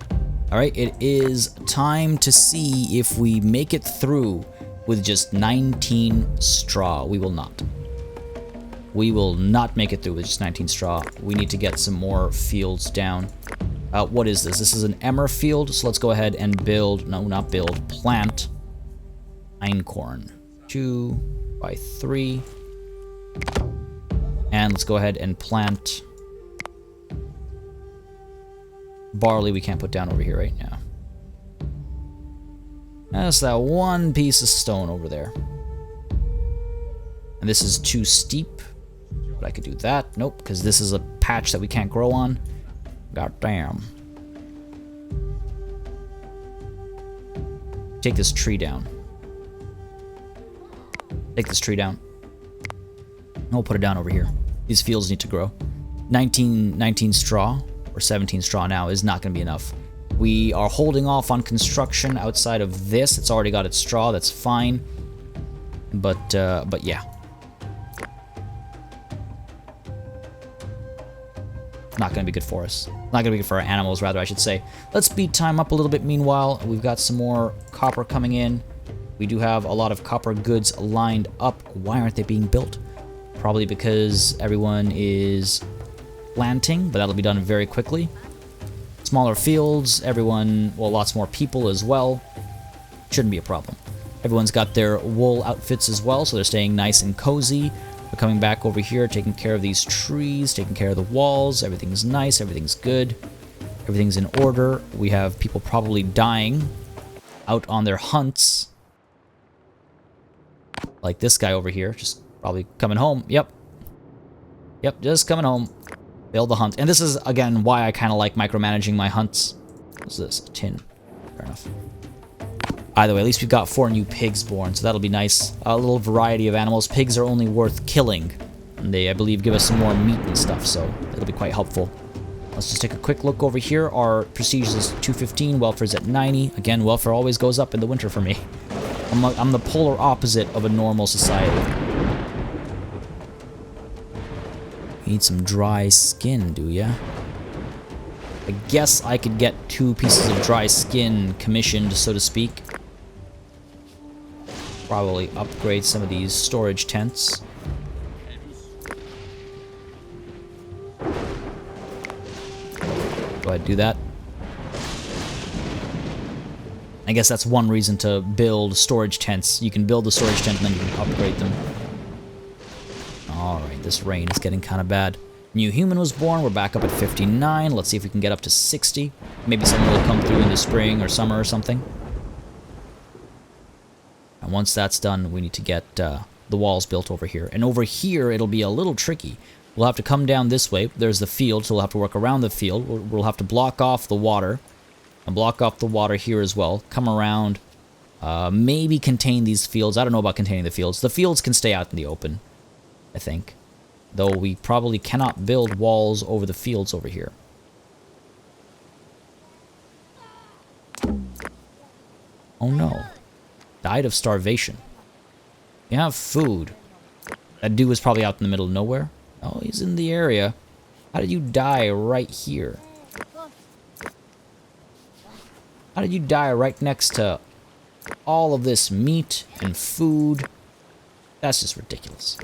Alright, it is time to see if we make it through with just 19 straw. We will not. We will not make it through with just 19 straw. We need to get some more fields down. What is this? This is an emmer field, so let's go ahead and build, no, not build, plant einkorn. 2 by 3. And let's go ahead and plant barley. We can't put down over here right now. That's that one piece of stone over there. And this is too steep, but I could do that. Nope, because this is a patch that we can't grow on. God damn. Take this tree down. Take this tree down. And we'll put it down over here. These fields need to grow. 19 straw, or 17 straw now, is not going to be enough. We are holding off on construction outside of this. It's already got its straw. That's fine. But yeah. Not going to be good for us. Not going to be good for our animals, rather, I should say. Let's speed time up a little bit meanwhile. We've got some more copper coming in. We do have a lot of copper goods lined up. Why aren't they being built? Probably because everyone is planting, but that'll be done very quickly. Smaller fields, everyone, well, lots more people as well. Shouldn't be a problem. Everyone's got their wool outfits as well, so they're staying nice and cozy. We're coming back over here, taking care of these trees, taking care of the walls. Everything's nice, everything's good. Everything's in order. We have people probably dying out on their hunts. Like this guy over here, just probably coming home. Yep, just coming home. Build the hunt. And this is, again, why I kind of like micromanaging my hunts. What's this? A tin. Fair enough. Either way, at least we've got 4 new pigs born, so that'll be nice. A little variety of animals. Pigs are only worth killing. And they, I believe, give us some more meat and stuff, so it'll be quite helpful. Let's just take a quick look over here. Our prestige is 215, welfare's at 90. Again, welfare always goes up in the winter for me. I'm the polar opposite of a normal society. You need some dry skin, do ya? I guess I could get 2 pieces of dry skin commissioned, so to speak. Probably upgrade some of these storage tents. Go ahead, do that. I guess that's one reason to build storage tents. You can build the storage tent and then you can upgrade them. Alright, this rain is getting kind of bad. New human was born. We're back up at 59. Let's see if we can get up to 60. Maybe someone will come through in the spring or summer or something. And once that's done, we need to get the walls built over here. And over here, it'll be a little tricky. We'll have to come down this way. There's the field, so we'll have to work around the field. We'll have to block off the water. And block off the water here as well. Come around. Maybe contain these fields. I don't know about containing the fields. The fields can stay out in the open, I think. Though we probably cannot build walls over the fields over here. Oh no. Died of starvation. You have food. That dude was probably out in the middle of nowhere. Oh, he's in the area. How did you die right here? How did you die right next to all of this meat and food? That's just ridiculous.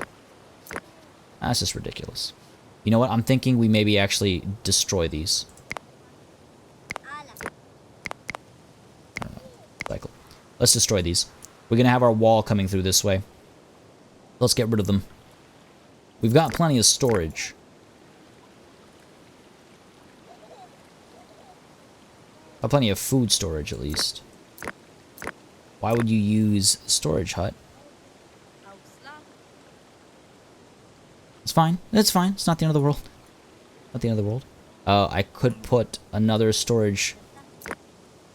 That's just ridiculous. You know what? I'm thinking we maybe actually destroy these. Cycle. Let's destroy these. We're going to have our wall coming through this way. Let's get rid of them. We've got plenty of storage. Plenty of food storage, at least. Why would you use storage hut? It's fine. It's fine. It's not the end of the world. Not the end of the world. I could put another storage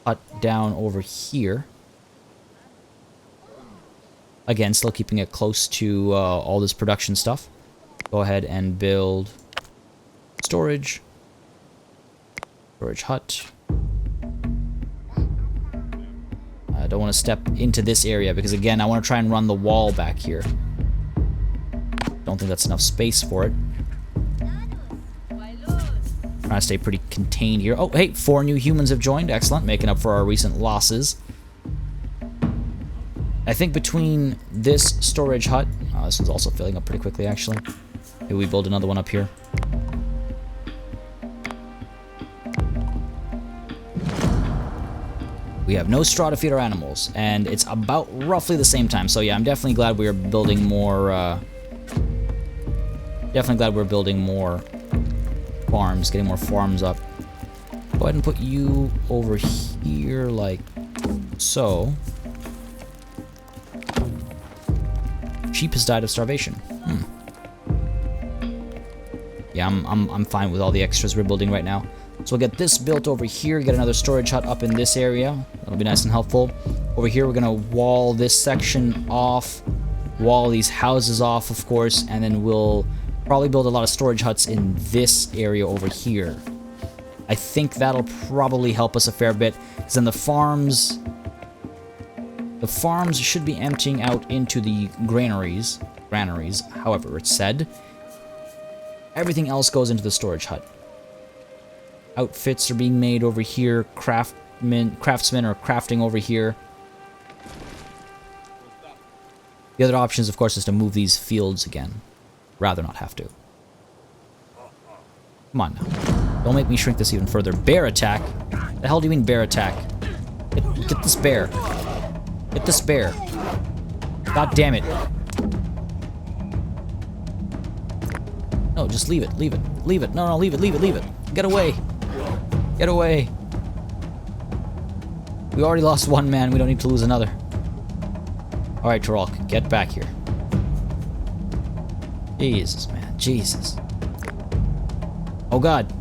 hut down over here. Again, still keeping it close to all this production stuff. Go ahead and build storage. Storage hut. I don't want to step into this area because, again, I want to try and run the wall back here. Don't think that's enough space for it. Trying to stay pretty contained here. Oh, hey, 4 new humans have joined. Excellent. Making up for our recent losses. I think between this storage hut... Oh, this one's also filling up pretty quickly, actually. Maybe we build another one up here. We have no straw to feed our animals, and it's about roughly the same time. So yeah, I'm definitely glad we are building more, definitely glad we're building more farms, getting more farms up. Go ahead and put you over here like so. Sheep has died of starvation. Yeah, I'm fine with all the extras we're building right now. So we'll get this built over here, get another storage hut up in this area. That'll be nice and helpful. Over here, we're gonna wall this section off, wall these houses off, of course, and then we'll probably build a lot of storage huts in this area over here. I think that'll probably help us a fair bit, because then the farms should be emptying out into the granaries, however it's said. Everything else goes into the storage hut. Outfits are being made over here. Craftsmen are crafting over here. The other option, of course, is to move these fields again. rather not have to. Come on now. Don't make me shrink this even further. Bear attack? The hell do you mean bear attack? Get this bear. Get this bear. God damn it. No, just leave it. Leave it. Leave it. No, leave it. Leave it. Leave it. Get away. Get away. We already lost one man. We don't need to lose another. Alright, Turok. Get back here. Jesus, man. Jesus. Oh, God.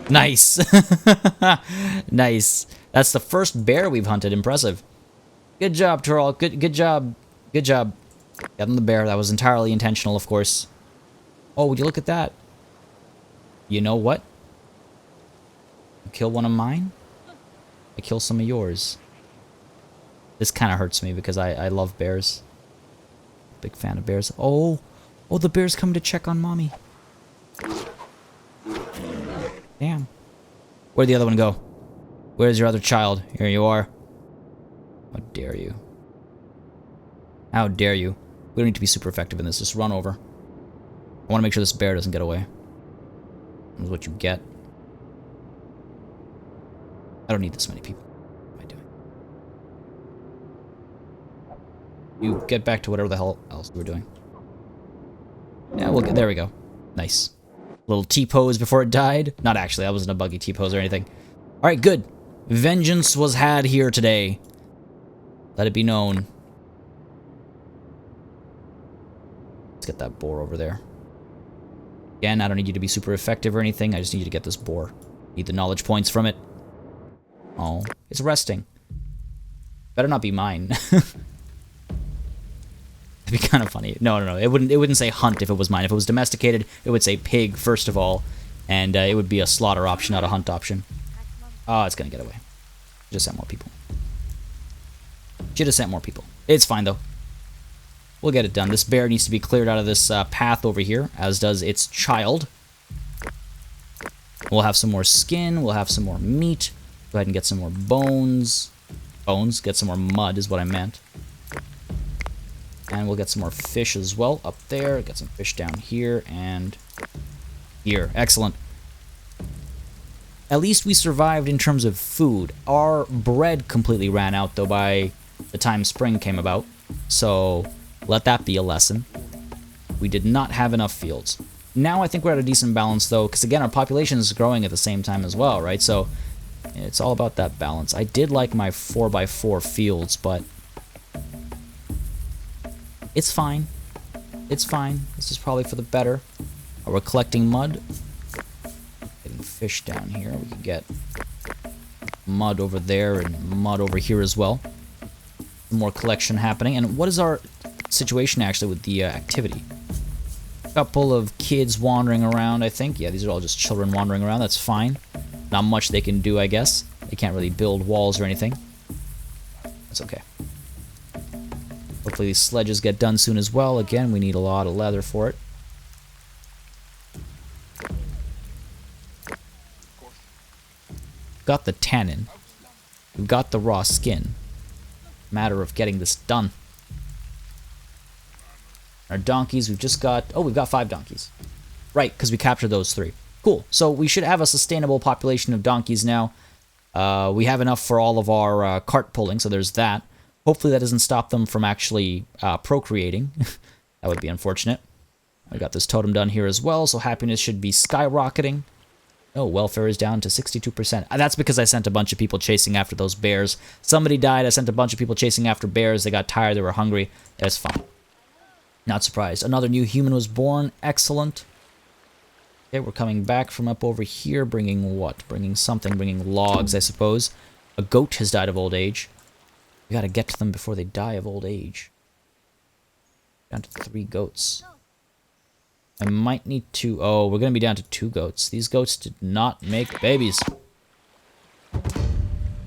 Nice. Nice. That's the first bear we've hunted. Impressive. Good job, Turok. Good job. Good job. Got him the bear. That was entirely intentional, of course. Oh, would you look at that? You know what? You kill one of mine, I kill some of yours. This kind of hurts me because I love bears. Big fan of bears. Oh, the bear's coming to check on mommy. Damn. Where'd the other one go? Where's your other child? Here you are. How dare you? How dare you? We don't need to be super effective in this. Just run over. I want to make sure this bear doesn't get away. That's what you get. I don't need this many people. What am I doing? You get back to whatever the hell else we were doing. Yeah, we'll get, there we go. Nice. Little T-pose before it died. Not actually, that wasn't a buggy T-pose or anything. Alright, good. Vengeance was had here today. Let it be known. Let's get that boar over there. Again, I don't need you to be super effective or anything. I just need you to get this boar. Need the knowledge points from it. Oh, it's resting. Better not be mine. That'd be kind of funny. No. It wouldn't say hunt if it was mine. If it was domesticated, it would say pig first of all, and it would be a slaughter option, not a hunt option. Oh, it's gonna get away. Just sent more people. Should have sent more people. It's fine though. We'll get it done. This bear needs to be cleared out of this path over here, as does its child. We'll have some more skin. We'll have some more meat. Go ahead and get some more bones. Get some more mud is what I meant. And we'll get some more fish as well up there. Get some fish down here and here. Excellent. At least we survived in terms of food. Our bread completely ran out, though, by the time spring came about. So let that be a lesson. We did not have enough fields. Now I think we're at a decent balance, though, because, again, our population is growing at the same time as well, right? So it's all about that balance. I did like my 4x4 fields, but it's fine. It's fine. This is probably for the better. We're collecting mud. Getting fish down here. We can get mud over there and mud over here as well. More collection happening. And what is our situation actually with the activity? A couple of kids wandering around, I think. Yeah, these are all just children wandering around. That's fine. Not much they can do, I guess. They can't really build walls or anything. That's okay. Hopefully these sledges get done soon as well. Again, we need a lot of leather for it. We've got the tannin. We've got the raw skin. Matter of getting this done. Our donkeys, we've just got... Oh, we've got 5 donkeys. Right, because we captured those 3. Cool. So we should have a sustainable population of donkeys now. We have enough for all of our cart pulling, so there's that. Hopefully that doesn't stop them from actually procreating. That would be unfortunate. I got this totem done here as well, so happiness should be skyrocketing. Oh, welfare is down to 62%. That's because I sent a bunch of people chasing after those bears. Somebody died, I sent a bunch of people chasing after bears. They got tired, they were hungry. That's fine. Not surprised. Another new human was born. Excellent. Okay, we're coming back from up over here, bringing what? Bringing something, bringing logs, I suppose. A goat has died of old age. We gotta get to them before they die of old age. Down to 3 goats. I might need to... Oh, we're gonna be down to 2 goats. These goats did not make babies.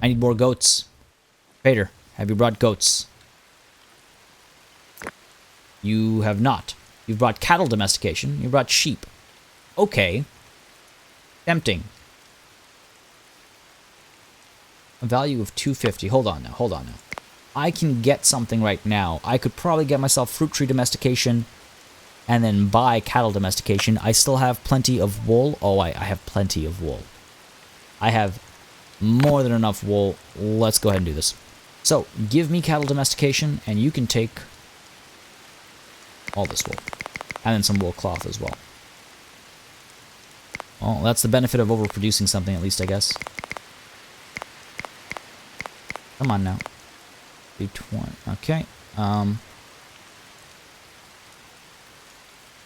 I need more goats. Vader, have you brought goats? You have not. You've brought cattle domestication. You brought sheep. Okay. Tempting. A value of 250. Hold on now, hold on now. I can get something right now. I could probably get myself fruit tree domestication and then buy cattle domestication. I still have plenty of wool. Oh, I have plenty of wool. I have more than enough wool. Let's go ahead and do this. So, give me cattle domestication, and you can take all this wool. And then some wool cloth as well. Well, that's the benefit of overproducing something, at least, I guess. Come on now. B20. Okay.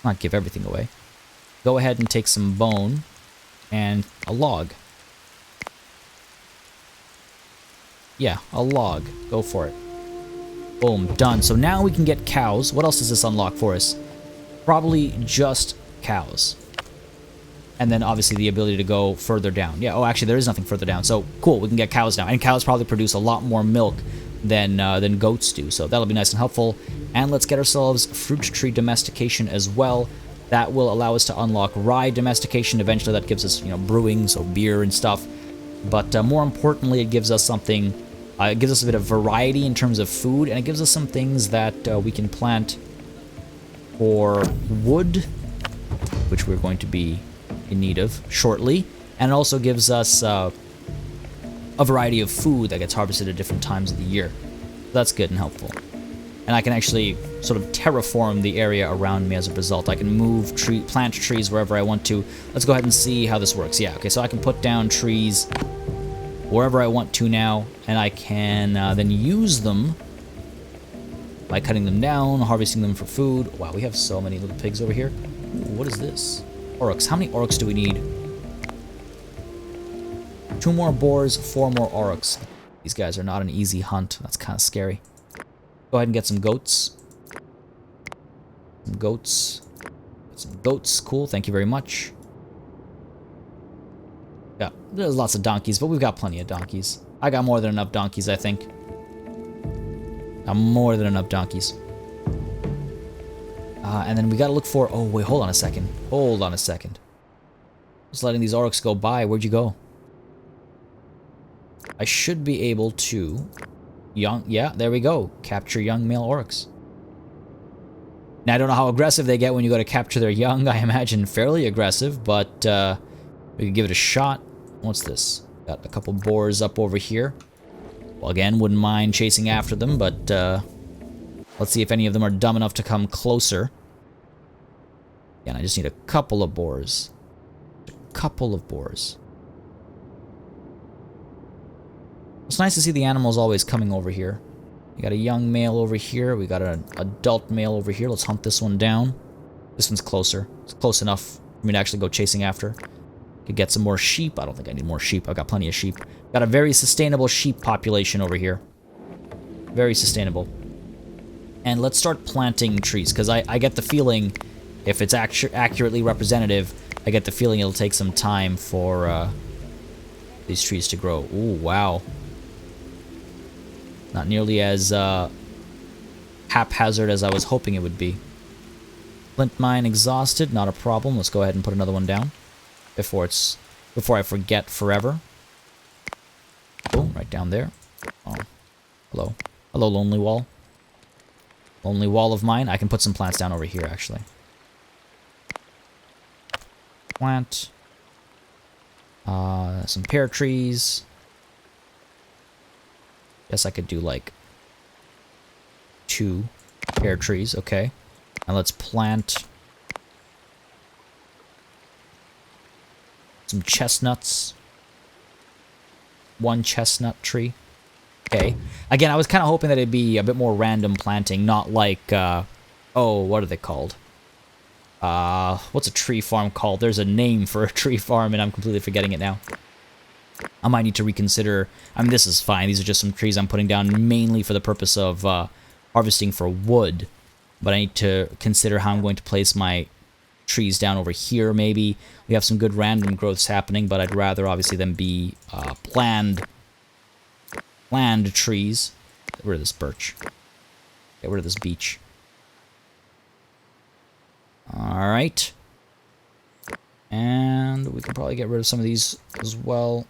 Not give everything away. Go ahead and take some bone and a log. Yeah, a log. Go for it. Boom, done. So now we can get cows. What else does this unlock for us? Probably just cows. And then obviously the ability to go further down. Yeah, oh, actually there is nothing further down. So cool, we can get cows now. And cows probably produce a lot more milk than goats do. So that'll be nice and helpful. And let's get ourselves fruit tree domestication as well. That will allow us to unlock rye domestication. Eventually that gives us, brewing, so beer and stuff. But more importantly, it gives us something, it gives us a bit of variety in terms of food, and it gives us some things that we can plant for wood, which we're going to be in need of shortly. And it also gives us a variety of food that gets harvested at different times of the year. That's good and helpful. And I can actually sort of terraform the area around me as a result. I can move, plant trees wherever I want to. Let's go ahead and see how this works. Yeah, okay, so I can put down trees wherever I want to now, and I can then use them by cutting them down, harvesting them for food. Wow, we have so many little pigs over here. Ooh, what is this? Oryx. How many oryx do we need? 2 more boars, 4 more oryx. These guys are not an easy hunt. That's kind of scary. Go ahead and get some goats. Some goats. Get some goats. Cool. Thank you very much. Yeah, there's lots of donkeys, but we've got plenty of donkeys. I got more than enough donkeys, I think. Got more than enough donkeys. And then we gotta look for... Oh, wait, hold on a second. Hold on a second. Just letting these oryx go by. Where'd you go? I should be able to... Yeah, there we go. Capture young male oryx. Now, I don't know how aggressive they get when you go to capture their young. I imagine fairly aggressive, but we could give it a shot. What's this? Got a couple boars up over here. Well, again, wouldn't mind chasing after them, but let's see if any of them are dumb enough to come closer. Again, I just need a couple of boars. A couple of boars. It's nice to see the animals always coming over here. We got a young male over here. We got an adult male over here. Let's hunt this one down. This one's closer. It's close enough for me to actually go chasing after. Could get some more sheep. I don't think I need more sheep. I've got plenty of sheep. Got a very sustainable sheep population over here. Very sustainable. And let's start planting trees, because I get the feeling, if it's accurately representative, I get the feeling it'll take some time for these trees to grow. Ooh, wow. Not nearly as haphazard as I was hoping it would be. Flint mine exhausted, not a problem. Let's go ahead and put another one down before I forget forever. Boom, right down there. Oh, hello. Hello, lonely wall. Lonely wall of mine. I can put some plants down over here, actually. Plant. Some pear trees. Guess I could do like 2 pear trees, okay. And let's plant some chestnuts. 1 chestnut tree. Okay. Again, I was kind of hoping that it'd be a bit more random planting, not like, oh, what are they called? What's a tree farm called? There's a name for a tree farm, and I'm completely forgetting it now. I might need to reconsider. I mean, this is fine. These are just some trees I'm putting down mainly for the purpose of harvesting for wood. But I need to consider how I'm going to place my trees down over here, maybe. We have some good random growths happening, but I'd rather, obviously, them be planned trees. Get rid of this birch. Get rid of this beech. Alright. And we can probably get rid of some of these as well.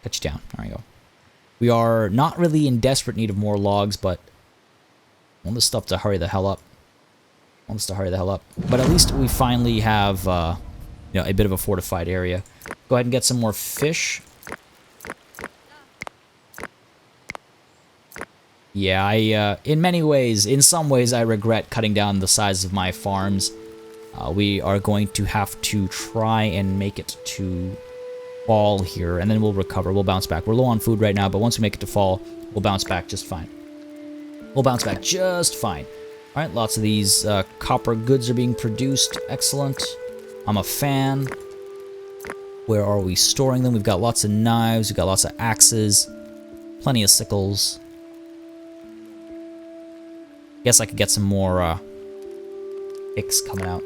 Cut you down. There you go. We are not really in desperate need of more logs, but I want this stuff to hurry the hell up. But at least we finally have, you know, a bit of a fortified area. Go ahead and get some more fish. Yeah, in some ways, I regret cutting down the size of my farms. We are going to have to try and make it to fall here, and then we'll recover. We'll bounce back. We're low on food right now, but once we make it to fall, we'll bounce back just fine. All right, lots of these copper goods are being produced. Excellent. I'm a fan. Where are we storing them? We've got lots of knives. We've got lots of axes. Plenty of sickles. Guess I could get some more picks coming out.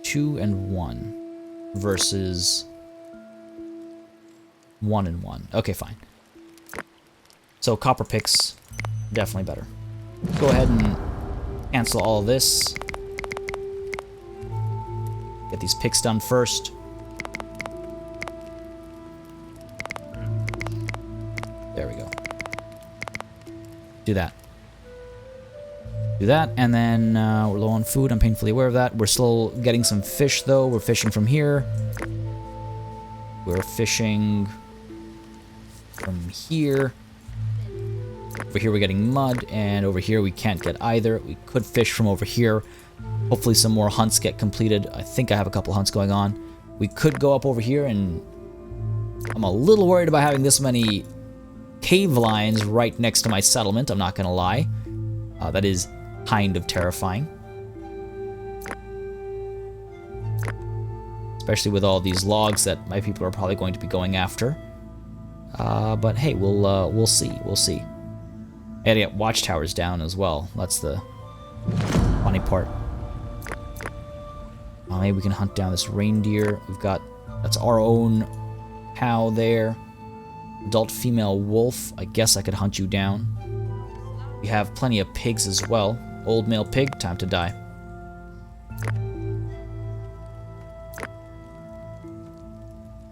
Two and 1 versus 1 and 1. Okay, fine. So copper picks, definitely better. Go ahead and cancel all of this. Get these picks done first. There we go. Do that. And then we're low on food. I'm painfully aware of that. We're still getting some fish, though. We're fishing from here. We're fishing from here. Over here we're getting mud, and over here we can't get either. We could fish from over here. Hopefully some more hunts get completed. I think I have a couple hunts going on. We could go up over here, and I'm a little worried about having this many cave lions right next to my settlement. I'm not going to lie. That is kind of terrifying. Especially with all these logs that my people are probably going to be going after. But hey, we'll see. I gotta get watchtowers down as well. That's the funny part. Maybe we can hunt down this reindeer. That's our own cow there. Adult female wolf. I guess I could hunt you down. We have plenty of pigs as well. Old male pig, time to die.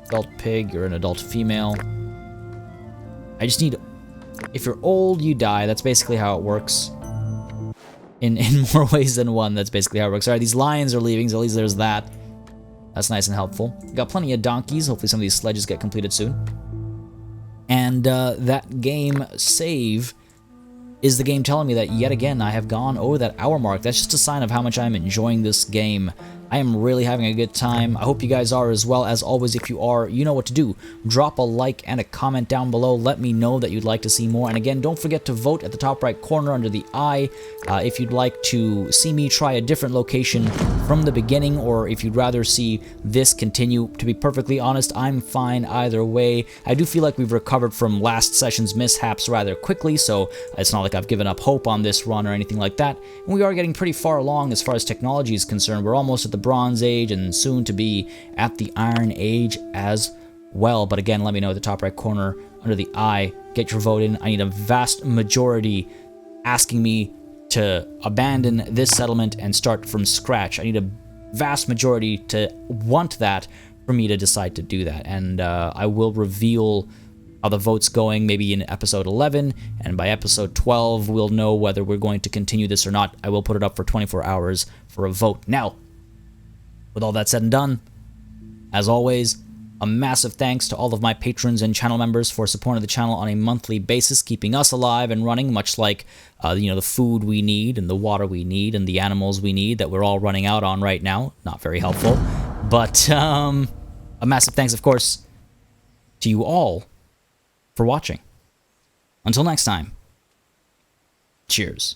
Adult pig, you're an adult female. I just need... If you're old, you die. That's basically how it works. In more ways than one, that's basically how it works. Alright, these lions are leaving, so at least there's that. That's nice and helpful. Got plenty of donkeys. Hopefully some of these sledges get completed soon. And that game save is the game telling me that yet again I have gone over that hour mark. That's just a sign of how much I'm enjoying this game. I am really having a good time. I hope you guys are as well. As always, if you are, you know what to do. Drop a like and a comment down below. Let me know that you'd like to see more. And again, don't forget to vote at the top right corner under the eye if you'd like to see me try a different location from the beginning, or if you'd rather see this continue. To be perfectly honest, I'm fine either way. I do feel like we've recovered from last session's mishaps rather quickly, so it's not like I've given up hope on this run or anything like that. And we are getting pretty far along as far as technology is concerned. We're almost at the Bronze Age and soon to be at the Iron Age as well. But again, let me know at the top right corner under the eye. Get your vote in. I need a vast majority asking me to abandon this settlement and start from scratch. I need a vast majority to want that for me to decide to do that. And I will reveal how the vote's going maybe in episode 11, and by episode 12 we'll know whether we're going to continue this or not. I will put it up for 24 hours for a vote. Now, with all that said and done, as always, a massive thanks to all of my patrons and channel members for supporting the channel on a monthly basis, keeping us alive and running, much like the food we need and the water we need and the animals we need that we're all running out on right now. Not very helpful. But a massive thanks, of course, to you all for watching. Until next time, cheers.